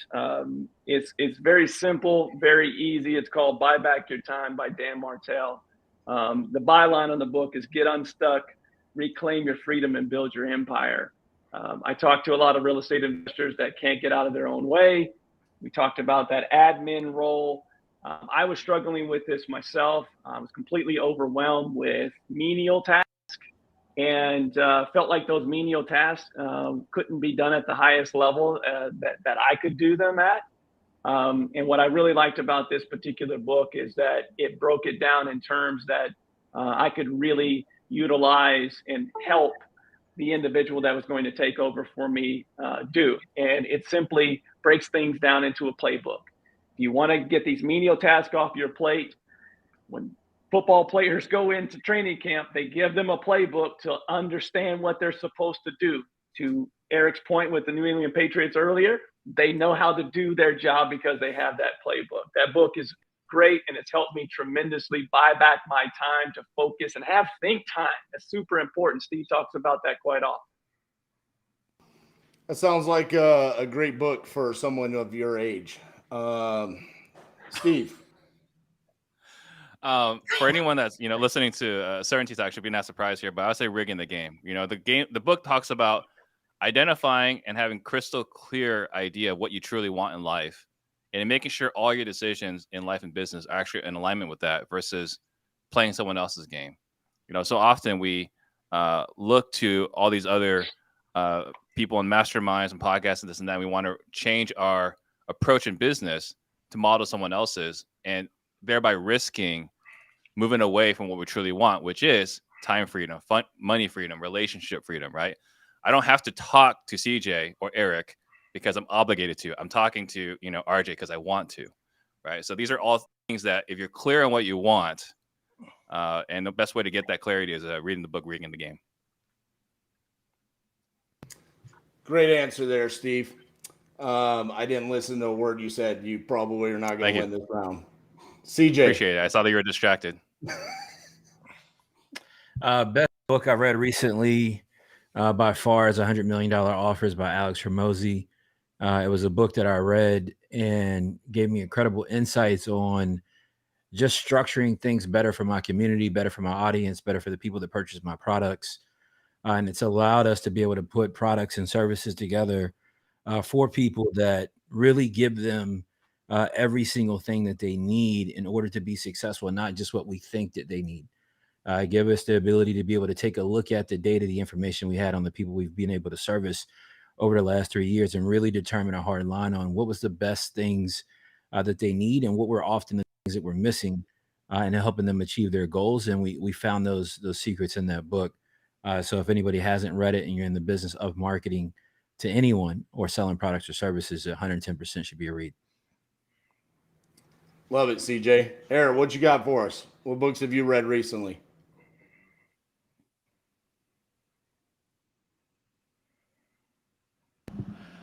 Speaker 4: it's very simple, very easy. It's called Buy Back Your Time by Dan Martell. The byline on the book is get unstuck, reclaim your freedom, and build your empire. I talked to a lot of real estate investors that can't get out of their own way. We talked about that admin role. I was struggling with this myself. I was completely overwhelmed with menial tasks and felt like those menial tasks couldn't be done at the highest level that I could do them at. And what I really liked about this particular book is that it broke it down in terms that I could really utilize and help the individual that was going to take over for me do. And it simply breaks things down into a playbook. If you want to get these menial tasks off your plate, when football players go into training camp, they give them a playbook to understand what they're supposed to do. To Eric's point with the New England Patriots earlier, they know how to do their job because they have that playbook. That book is great, and it's helped me tremendously buy back my time to focus and have think time. That's super important. Steve talks about that quite often.
Speaker 1: That sounds like a great book for someone of your age. Steve.
Speaker 3: For anyone that's listening to Certainty Talk, should be not surprised here, but I would say rigging the game. The book talks about identifying and having crystal clear idea of what you truly want in life, and making sure all your decisions in life and business are actually in alignment with that versus playing someone else's game. So often we look to all these other people in masterminds and podcasts and this and that. And we want to change our approach in business to model someone else's, and thereby risking moving away from what we truly want, which is time freedom, money freedom, relationship freedom, right? I don't have to talk to CJ or Eric because I'm obligated to. I'm talking to, RJ because I want to, right? So these are all things that if you're clear on what you want, and the best way to get that clarity is reading the book, Rigging the Game.
Speaker 1: Great answer there, Steve. I didn't listen to a word you said. You probably are not going to win this round. CJ.
Speaker 3: Appreciate it. I saw that you were distracted.
Speaker 5: Best book I read recently by far is $100 Million Offers by Alex Hormozi. It was a book that I read and gave me incredible insights on just structuring things better for my community, better for my audience, better for the people that purchase my products. And it's allowed us to be able to put products and services together for people that really give them every single thing that they need in order to be successful, not just what we think that they need. Give us the ability to be able to take a look at the data, the information we had on the people we've been able to service over the last 3 years, and really determine a hard line on what was the best things that they need and what were often things that were missing and helping them achieve their goals. And we found those secrets in that book. So if anybody hasn't read it and you're in the business of marketing to anyone or selling products or services, 110% should be a read.
Speaker 1: Love it, CJ. Eric, what you got for us? What books have you read recently?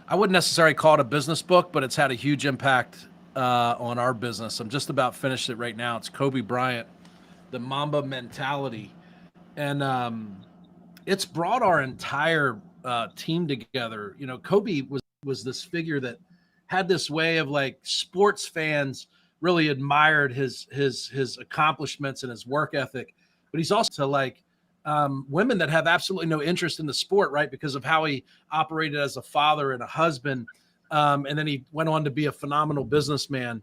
Speaker 2: I wouldn't necessarily call it a business book, but it's had a huge impact on our business. I'm just about finished it right now. It's Kobe Bryant, The Mamba Mentality. And it's brought our entire team together. You know, Kobe was this figure that had this way of, like, sports fans really admired his accomplishments and his work ethic, but he's also like women that have absolutely no interest in the sport, right? Because of how he operated as a father and a husband. And then he went on to be a phenomenal businessman.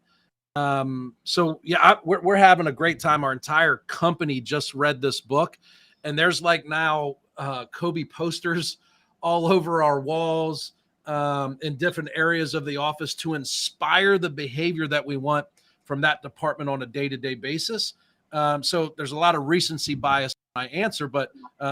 Speaker 2: So yeah, we're having a great time. Our entire company just read this book, and there's like now Kobe posters all over our walls in different areas of the office to inspire the behavior that we want from that department on a day-to-day basis. So there's a lot of recency bias in my answer, but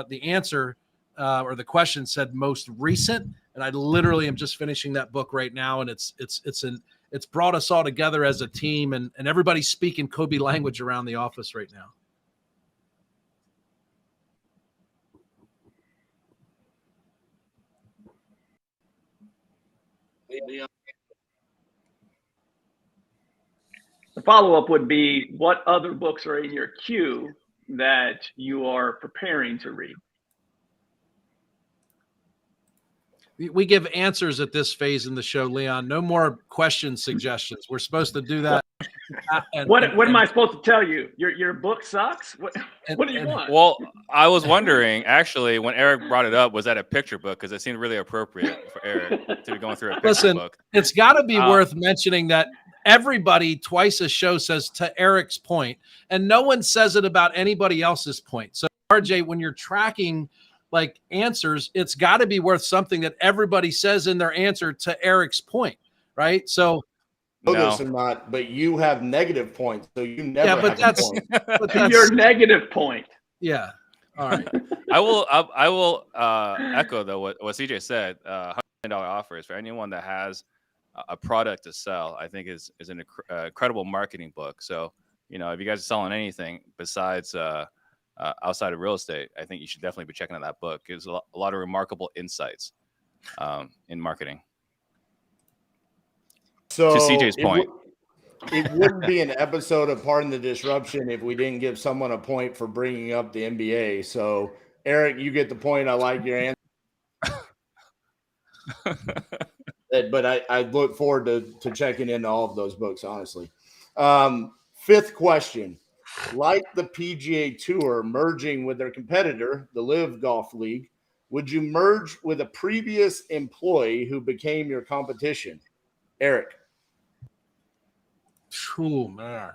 Speaker 2: the answer or the question said most recent, and I literally am just finishing that book right now, and it's brought us all together as a team, and everybody's speaking Kobe language around the office right now.
Speaker 4: The follow-up would be, what other books are in your queue that you are preparing to read?
Speaker 2: We give answers at this phase in the show, Leon. No more question suggestions. We're supposed to do that.
Speaker 4: What am I supposed to tell you? Your book sucks? What do you want?
Speaker 3: Well, I was wondering, actually, when Eric brought it up, was that a picture book? Because it seemed really appropriate for Eric to be going through a picture book.
Speaker 2: It's got to be worth mentioning that everybody twice a show says to Eric's point, and no one says it about anybody else's point. So, RJ, when you're tracking like answers, it's got to be worth something that everybody says in their answer to Eric's point, right? So,
Speaker 1: this or not, but you have negative points, so you never.
Speaker 2: Yeah, but
Speaker 1: have
Speaker 2: that's,
Speaker 1: a point.
Speaker 2: but that's
Speaker 4: your negative point.
Speaker 2: Yeah. All right.
Speaker 3: I will echo though what CJ said. $100 million offers for anyone that has a product to sell, I think is an incredible marketing book. So, you know, if you guys are selling anything besides outside of real estate, I think you should definitely be checking out that book. It gives a lot of remarkable insights in marketing.
Speaker 1: So
Speaker 3: to CJ's point,
Speaker 1: it wouldn't be an episode of Pardon the Disruption if we didn't give someone a point for bringing up the NBA. So, Eric, you get the point. I like your answer. But I look forward to checking into all of those books, honestly. Fifth question. Like the PGA Tour merging with their competitor, the Live Golf League, would you merge with a previous employee who became your competition? Eric.
Speaker 2: Oh, man.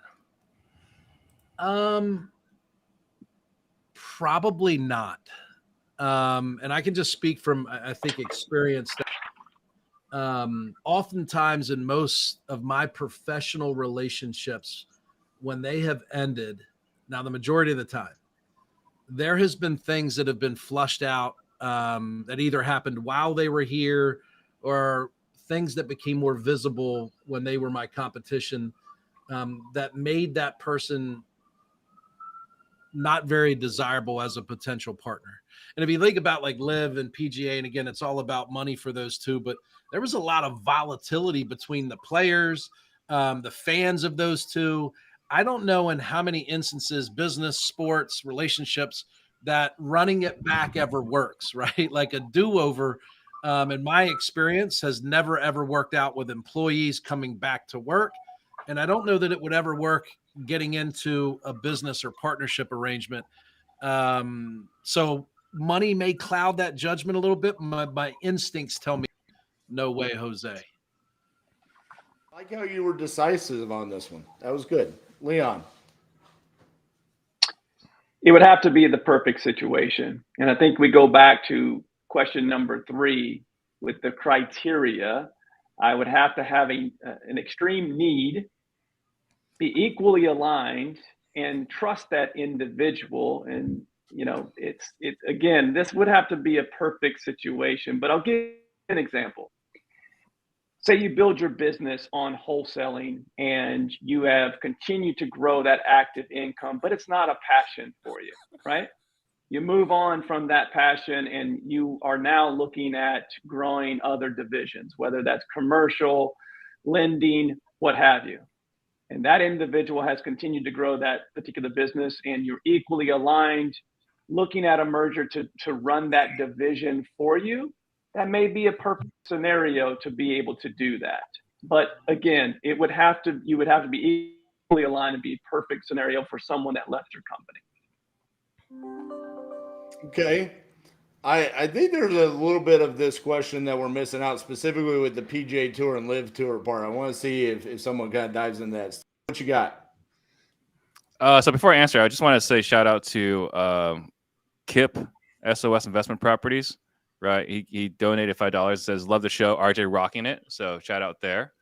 Speaker 2: Probably not. And I can just speak from, I think, experience. Oftentimes in most of my professional relationships, when they have ended, now the majority of the time, there has been things that have been flushed out that either happened while they were here or things that became more visible when they were my competition that made that person not very desirable as a potential partner. And if you think about like Live and PGA, and again, it's all about money for those two, but there was a lot of volatility between the players, the fans of those two. I don't know in how many instances, business, sports, relationships, that running it back ever works, right? Like a do-over, in my experience, has never, ever worked out with employees coming back to work. And I don't know that it would ever work getting into a business or partnership arrangement. So money may cloud that judgment a little bit. My instincts tell me, no way, Jose.
Speaker 1: I like how you were decisive on this one. That was good. Leon.
Speaker 4: It would have to be the perfect situation. And I think we go back to question number 3 with the criteria. I would have to have an extreme need be equally aligned and trust that individual. And, you know, it's again, this would have to be a perfect situation, but I'll give an example. Say you build your business on wholesaling and you have continued to grow that active income, but it's not a passion for you, right? You move on from that passion and you are now looking at growing other divisions, whether that's commercial, lending, what have you. And that individual has continued to grow that particular business and you're equally aligned, looking at a merger to run that division for you. That may be a perfect scenario to be able to do that. But again, you would have to be equally aligned and be a perfect scenario for someone that left your company.
Speaker 1: Okay. I think there's a little bit of this question that we're missing out, specifically with the PGA Tour and Live Tour part. I want to see if someone kind of dives in that. What you got?
Speaker 3: So before I answer, I just want to say shout out to Kip, SOS Investment Properties. Right, he donated $5. Says love the show, RJ rocking it. So shout out there.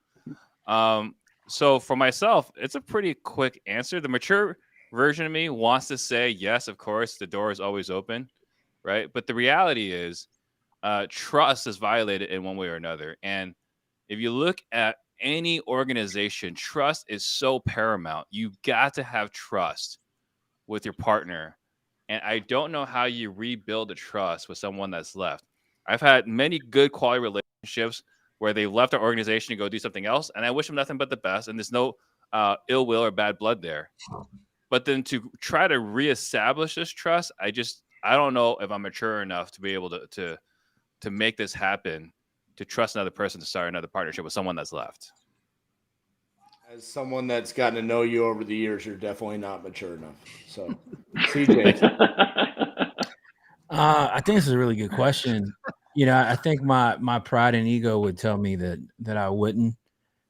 Speaker 3: So for myself, it's a pretty quick answer. The mature version of me wants to say yes, of course, the door is always open, right? But the reality is, trust is violated in one way or another. And if you look at any organization, trust is so paramount. You got to have trust with your partner. And I don't know how you rebuild a trust with someone that's left. I've had many good quality relationships where they left our organization to go do something else. And I wish them nothing but the best. And there's no ill will or bad blood there. But then to try to reestablish this trust, I don't know if I'm mature enough to be able to make this happen, to trust another person to start another partnership with someone that's left.
Speaker 1: As someone that's gotten to know you over the years, you're definitely not mature enough. So, CJ.
Speaker 5: I think this is a really good question. You know, I think my pride and ego would tell me that I wouldn't,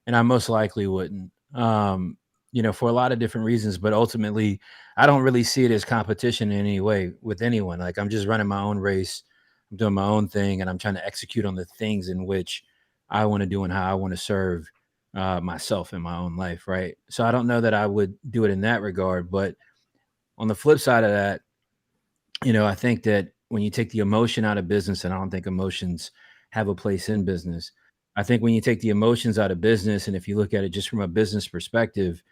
Speaker 5: and I most likely wouldn't. You know, for a lot of different reasons, but ultimately, I don't really see it as competition in any way with anyone. Like, I'm just running my own race, I'm doing my own thing, and I'm trying to execute on the things in which I want to do and how I want to serve myself in my own life, right? So I don't know that I would do it in that regard, but on the flip side of that, you know, I think that when you take the emotion out of business, and I don't think emotions have a place in business. I think when you take the emotions out of business, and if you look at it just from a business perspective,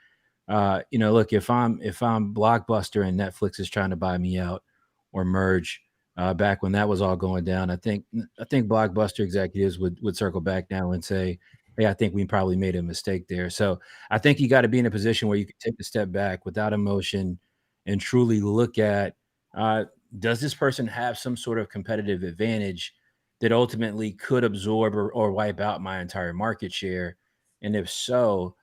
Speaker 5: you know, look, if I'm Blockbuster and Netflix is trying to buy me out or merge, back when that was all going down, I think Blockbuster executives would circle back now and say, hey, I think we probably made a mistake there. So I think you got to be in a position where you can take a step back without emotion and truly look at, does this person have some sort of competitive advantage that ultimately could absorb or wipe out my entire market share? And if so,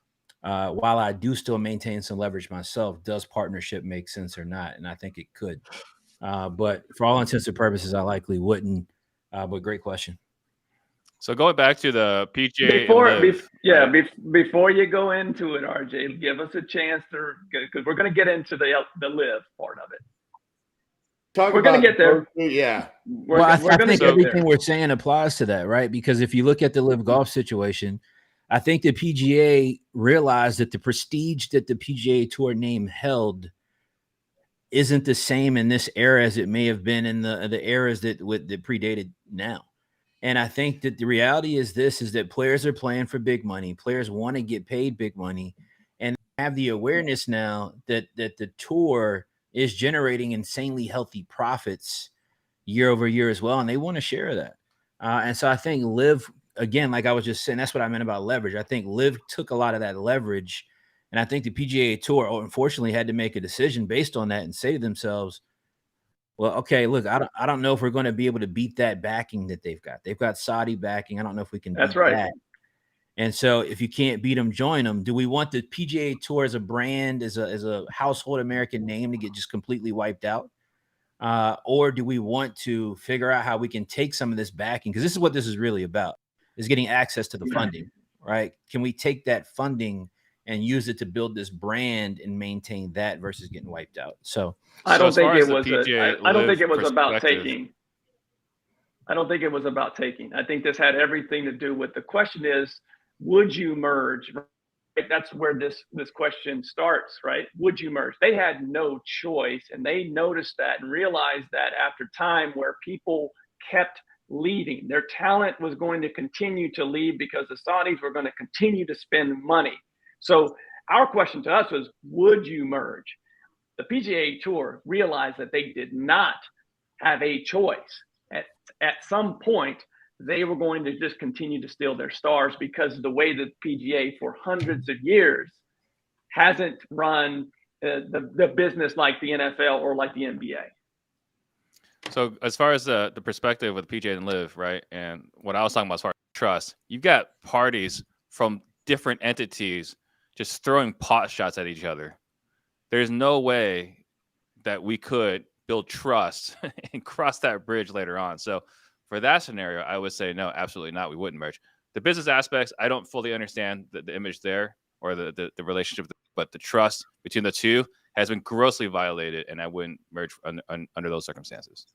Speaker 5: while I do still maintain some leverage myself, does partnership make sense or not? And I think it could. But for all intents and purposes, I likely wouldn't. But great question.
Speaker 3: So going back to the PGA,
Speaker 4: before you go into it, RJ, give us a chance because we're going to get into the live part of it. We're going to get there.
Speaker 1: Yeah.
Speaker 5: I think everything we're saying applies to that, right? Because if you look at the live golf situation, I think the PGA realized that the prestige that the PGA Tour name held isn't the same in this era as it may have been in the eras that predated now. And I think that the reality is that players are playing for big money. Players want to get paid big money and have the awareness now that the tour is generating insanely healthy profits year over year as well. And they want to share that. And so I think live, again, like I was just saying, that's what I meant about leverage. I think live took a lot of that leverage. And I think the PGA Tour, unfortunately, had to make a decision based on that and say to themselves, well, okay, look, I don't know if we're going to be able to beat that backing that they've got. They've got Saudi backing. I don't know if we can beat that. And so if you can't beat them, join them. Do we want the PGA Tour as a brand, as a household American name to get just completely wiped out? Or do we want to figure out how we can take some of this backing? Because this is what this is really about, is getting access to the funding, right? Can we take that funding and use it to build this brand and maintain that versus getting wiped out? So
Speaker 4: I don't think it was about taking. I don't think it was about taking. I think this had everything to do with the question is, would you merge? That's where this question starts, right? Would you merge? They had no choice, and they noticed that and realized that after time where people kept leaving, their talent was going to continue to leave because the Saudis were going to continue to spend money. So our question to us was, would you merge? The PGA Tour realized that they did not have a choice. At some point, they were going to just continue to steal their stars because of the way the PGA for hundreds of years hasn't run the business like the NFL or like the NBA.
Speaker 3: So as far as the perspective with PGA and Live, right, and what I was talking about as far as trust, you've got parties from different entities just throwing pot shots at each other. There's no way that we could build trust and cross that bridge later on. So for that scenario, I would say no, absolutely not. We wouldn't merge. The business aspects, I don't fully understand the image there or the relationship, but the trust between the two has been grossly violated, and I wouldn't merge under those circumstances.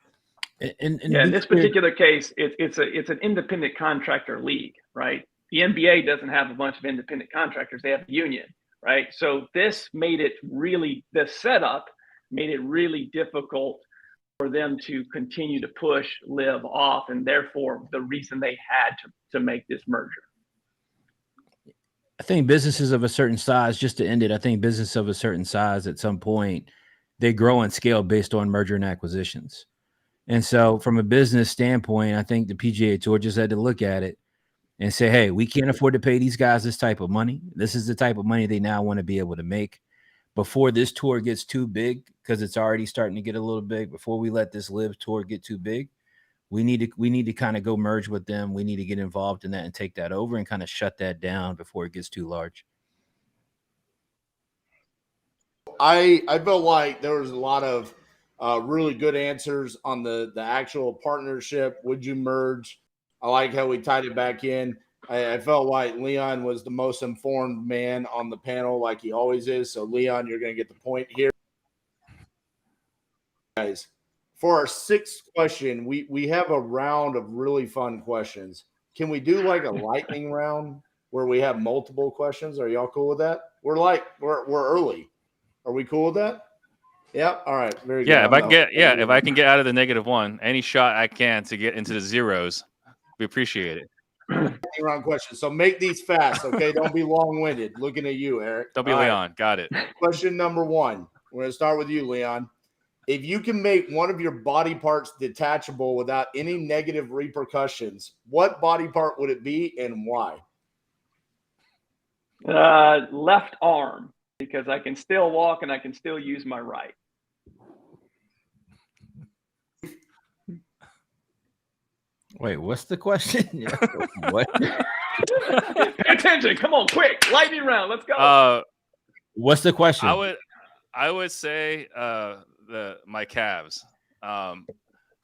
Speaker 4: In this particular case, it's an independent contractor league, right? The NBA doesn't have a bunch of independent contractors; they have a union, right? So this made it really, the setup made it really difficult for them to continue to push Live off, and therefore the reason they had to make this merger.
Speaker 5: I think businesses of a certain size, just to end it, I think business of a certain size at some point, they grow and scale based on merger and acquisitions. And so from a business standpoint, I think the PGA Tour just had to look at it and say, hey, we can't afford to pay these guys this type of money. This is the type of money they now want to be able to make. Before this tour gets too big, because it's already starting to get a little big, before we let this Live tour get too big, we need to kind of go merge with them. We need to get involved in that and take that over and kind of shut that down before it gets too large.
Speaker 1: I felt like there was a lot of really good answers on the actual partnership. Would you merge? I like how we tied it back in. I felt like Leon was the most informed man on the panel, like he always is. So, Leon, you're going to get the point here. Guys, for our sixth question, we have a round of really fun questions. Can we do like a lightning round where we have multiple questions? Are y'all cool with that? We're early. Are we cool with that? Yeah. All right. Very good.
Speaker 3: Yeah. If I can get out of the -1, any shot I can to get into the zeros, we appreciate it.
Speaker 1: Round questions. So make these fast, okay? Don't be long-winded. Looking at you, Eric.
Speaker 3: Don't be
Speaker 1: All
Speaker 3: Leon. Right. Got it.
Speaker 1: Question number 1. We're going to start with you, Leon. If you can make one of your body parts detachable without any negative repercussions, what body part would it be and why?
Speaker 4: Left arm, because I can still walk and I can still use my right.
Speaker 5: Wait, what's the question? What?
Speaker 4: Pay attention. Come on, quick. Lightning round. Let's go.
Speaker 5: What's the question?
Speaker 3: I would say my calves.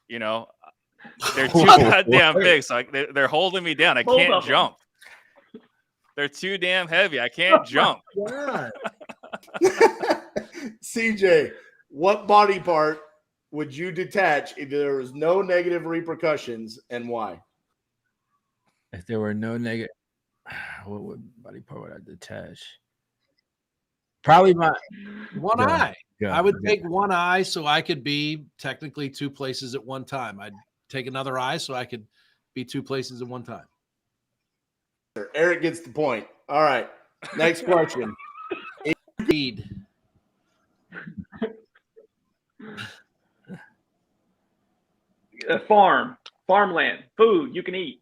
Speaker 3: You know, they're too goddamn big, so they're holding me down. I can't jump. They're too damn heavy. I can't jump.
Speaker 1: CJ, what body part would you detach if there was no negative repercussions, and why?
Speaker 5: If there were no negative, what body part would I detach? Probably my
Speaker 2: one eye. I would take one eye so I could be technically two places at one time. I'd take another eye so I could be two places at one time.
Speaker 1: Eric gets the point. All right. Next question.
Speaker 2: Indeed.
Speaker 4: Farmland, food you can eat.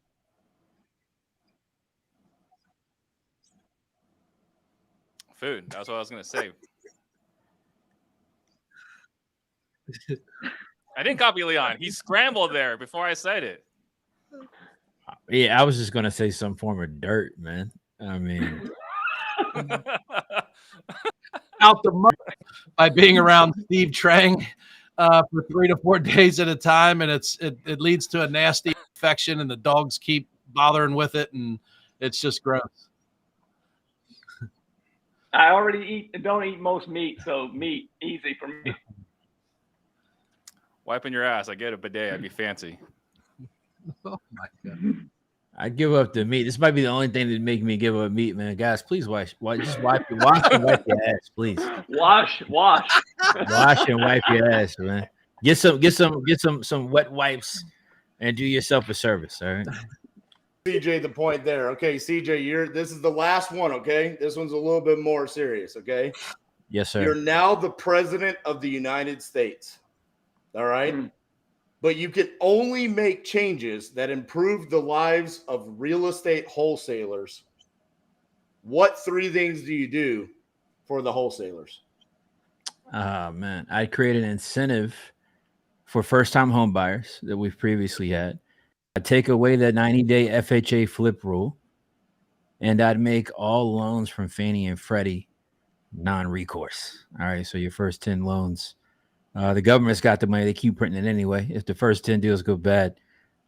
Speaker 3: Food. That's what I was going to say. I didn't copy Leon. He scrambled there before I said it.
Speaker 5: Yeah, I was just going to say some form of dirt, man. I mean,
Speaker 2: out the mud by being around Steve Trang for 3 to 4 days at a time, and it leads to a nasty infection, and the dogs keep bothering with it, and it's just gross.
Speaker 4: I already don't eat most meat, so meat easy for me.
Speaker 3: Wiping your ass. I get a bidet. I'd be fancy.
Speaker 2: Oh my God.
Speaker 5: I'd give up the meat. This might be the only thing that make me give up meat, man. Guys, please wash and wipe your ass, please.
Speaker 4: Wash.
Speaker 5: Wash and wipe your ass, man. Get some wet wipes and do yourself a service. All right.
Speaker 1: CJ, the point there. Okay, CJ, this is the last one. Okay, this one's a little bit more serious. Okay.
Speaker 5: Yes, sir.
Speaker 1: You're now the president of the United States. All right. But you can only make changes that improve the lives of real estate wholesalers. What 3 things do you do for the wholesalers?
Speaker 5: Man, I create an incentive for first-time home buyers that we've previously had. I take away the 90-day FHA flip rule, and I'd make all loans from Fannie and Freddie non-recourse. All right, so your first 10 loans. The government's got the money. They keep printing it anyway. If the first 10 deals go bad,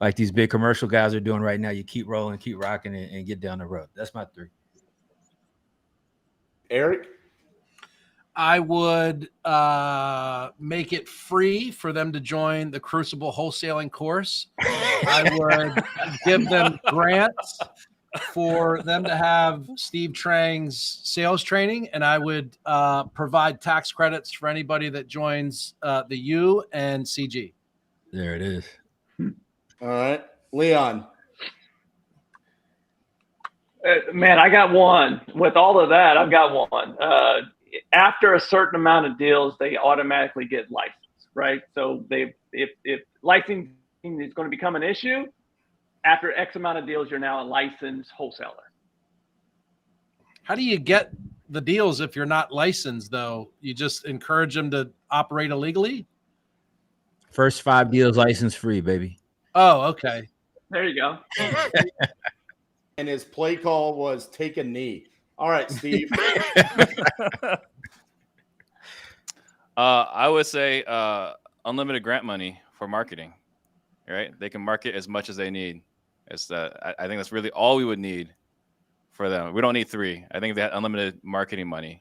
Speaker 5: like these big commercial guys are doing right now, you keep rolling, keep rocking, and get down the road. That's my 3.
Speaker 1: Eric?
Speaker 2: I would make it free for them to join the Crucible wholesaling course. I would give them grants for them to have Steve Trang's sales training, and I would provide tax credits for anybody that joins the U and CG.
Speaker 5: There it is.
Speaker 1: All right. Leon.
Speaker 4: Man, I got one. With all of that, I've got one. After a certain amount of deals, they automatically get licensed, right? So if licensing is going to become an issue, after X amount of deals, you're now a licensed wholesaler.
Speaker 2: How do you get the deals if you're not licensed, though? You just encourage them to operate illegally?
Speaker 5: First 5 deals license free, baby.
Speaker 2: Oh, okay.
Speaker 4: There you go.
Speaker 1: And his play call was take a knee. All right, Steve.
Speaker 3: I would say unlimited grant money for marketing. Right? They can market as much as they need. I think that's really all we would need for them. We don't need 3. I think if they had unlimited marketing money.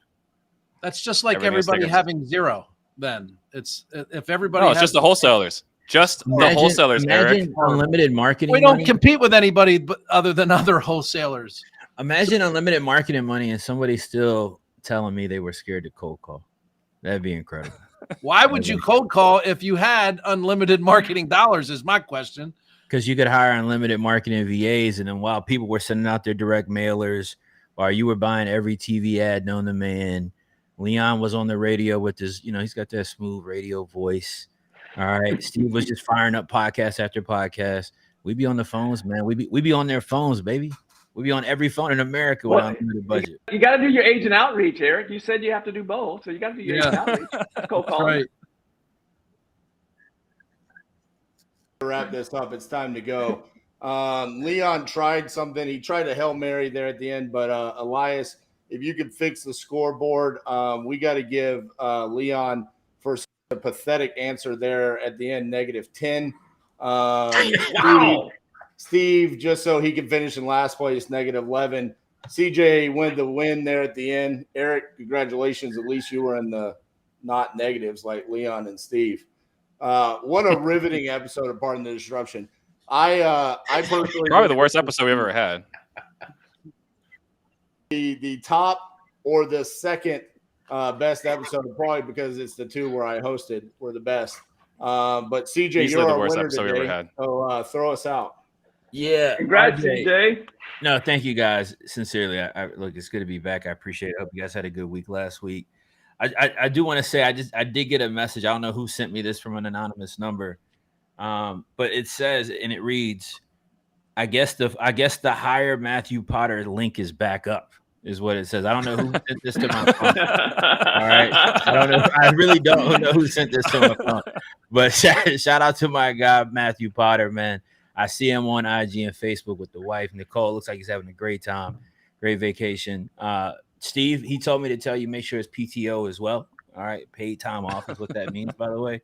Speaker 2: That's just like everybody having 0. Then it's if everybody.
Speaker 3: No, it's just the wholesalers. Just the wholesalers, Eric.
Speaker 5: Unlimited marketing.
Speaker 2: We don't compete with anybody but other than other wholesalers.
Speaker 5: Imagine unlimited marketing money and somebody still telling me they were scared to cold call. That'd be incredible.
Speaker 2: Why would you cold call if you had unlimited marketing dollars is my question.
Speaker 5: Because you could hire unlimited marketing VAs, and then while people were sending out their direct mailers, while you were buying every TV ad known to man, Leon was on the radio with his, he's got that smooth radio voice. All right. Steve was just firing up podcast after podcast. We be on the phones, man. We be on their phones, baby. We be on every phone in America with unlimited budget.
Speaker 4: You got to do your agent outreach, Eric. You said you have to do both, so you got to do your agent outreach. Cold call.
Speaker 2: Right.
Speaker 1: To wrap this up, it's time to go. Leon tried something. He tried a Hail Mary there at the end, but Elias, if you could fix the scoreboard, we got to give Leon for a pathetic answer there at the end, -10.
Speaker 4: Wow.
Speaker 1: Steve, just so he can finish in last place, -11. CJ went the win there at the end. Eric, congratulations. At least you were in the not negatives like Leon and Steve. What a riveting episode of Pardon the Disruption. I personally
Speaker 3: probably the worst episode we've ever had.
Speaker 1: The top or the second best episode, probably because it's the 2 where I hosted were the best. But CJ,
Speaker 3: easily
Speaker 1: you're
Speaker 3: the
Speaker 1: our
Speaker 3: worst
Speaker 1: winner
Speaker 3: episode
Speaker 1: today,
Speaker 3: we ever had.
Speaker 1: so throw us out.
Speaker 5: Yeah.
Speaker 4: Congrats, CJ.
Speaker 5: No, thank you guys. Sincerely, I look, it's good to be back. I appreciate it. I hope you guys had a good week last week. I do want to say I did get a message. I don't know who sent me this from an anonymous number, but it says, and it reads, I guess the higher Matthew Potter link is back up, is what it says. I don't know who sent this to my phone. All right, I don't know. I really don't know who sent this to my phone. But shout out to my guy Matthew Potter, man. I see him on IG and Facebook with the wife Nicole. Looks like he's having a great time, great vacation. Steve, he told me to tell you, make sure it's PTO as well. All right. Paid time off is what that means, by the way.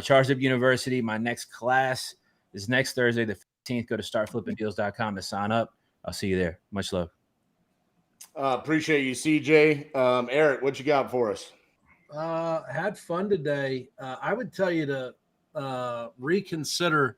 Speaker 5: Charged Up University, my next class is next Thursday, the 15th. Go to startflippingdeals.com to sign up. I'll see you there. Much love.
Speaker 1: Appreciate you, CJ. Eric, what you got for us?
Speaker 2: Had fun today. I would tell you to reconsider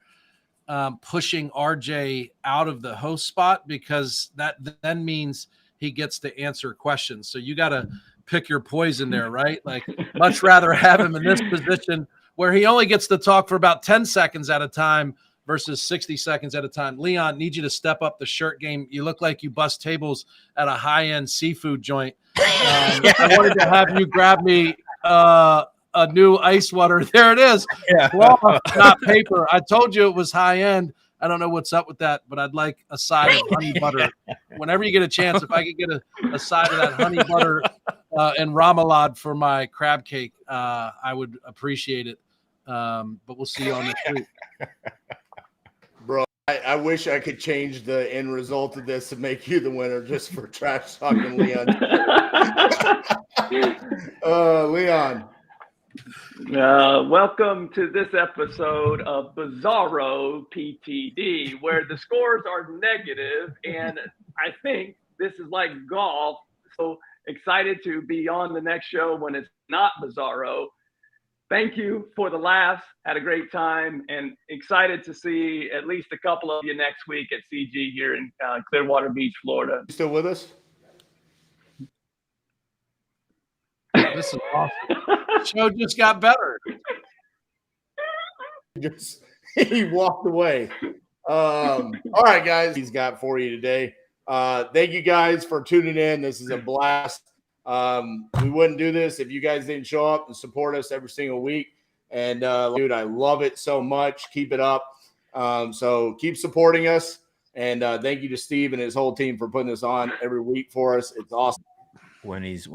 Speaker 2: pushing RJ out of the host spot, because that then means he gets to answer questions. So you got to pick your poison there, right? Like, much rather have him in this position where he only gets to talk for about 10 seconds at a time versus 60 seconds at a time. Leon, need you to step up the shirt game. You look like you bust tables at a high-end seafood joint. I wanted to have you grab me a new ice water. There it is.
Speaker 5: Yeah.
Speaker 2: Cloth, not paper. I told you it was high-end. I don't know what's up with that, but I'd like a side of honey butter. Whenever you get a chance, if I could get a side of that honey butter and remoulade for my crab cake, I would appreciate it. But we'll see you on next week.
Speaker 1: Bro, I wish I could change the end result of this and make you the winner just for trash talking Leon. Leon.
Speaker 4: Welcome to this episode of Bizarro PTD, where the scores are negative, and I think this is like golf. So excited to be on the next show when it's not Bizarro. Thank you for the laughs. Had a great time, and excited to see at least a couple of you next week at CG here in Clearwater Beach, Florida.
Speaker 1: You still with us?
Speaker 2: This is awesome. The show just got better.
Speaker 1: He walked away. All right, guys, he's got for you today. Thank you guys for tuning in. This is a blast. We wouldn't do this if you guys didn't show up and support us every single week. And dude, I love it so much. Keep it up. So keep supporting us. And thank you to Steve and his whole team for putting this on every week for us. It's awesome.
Speaker 5: When he's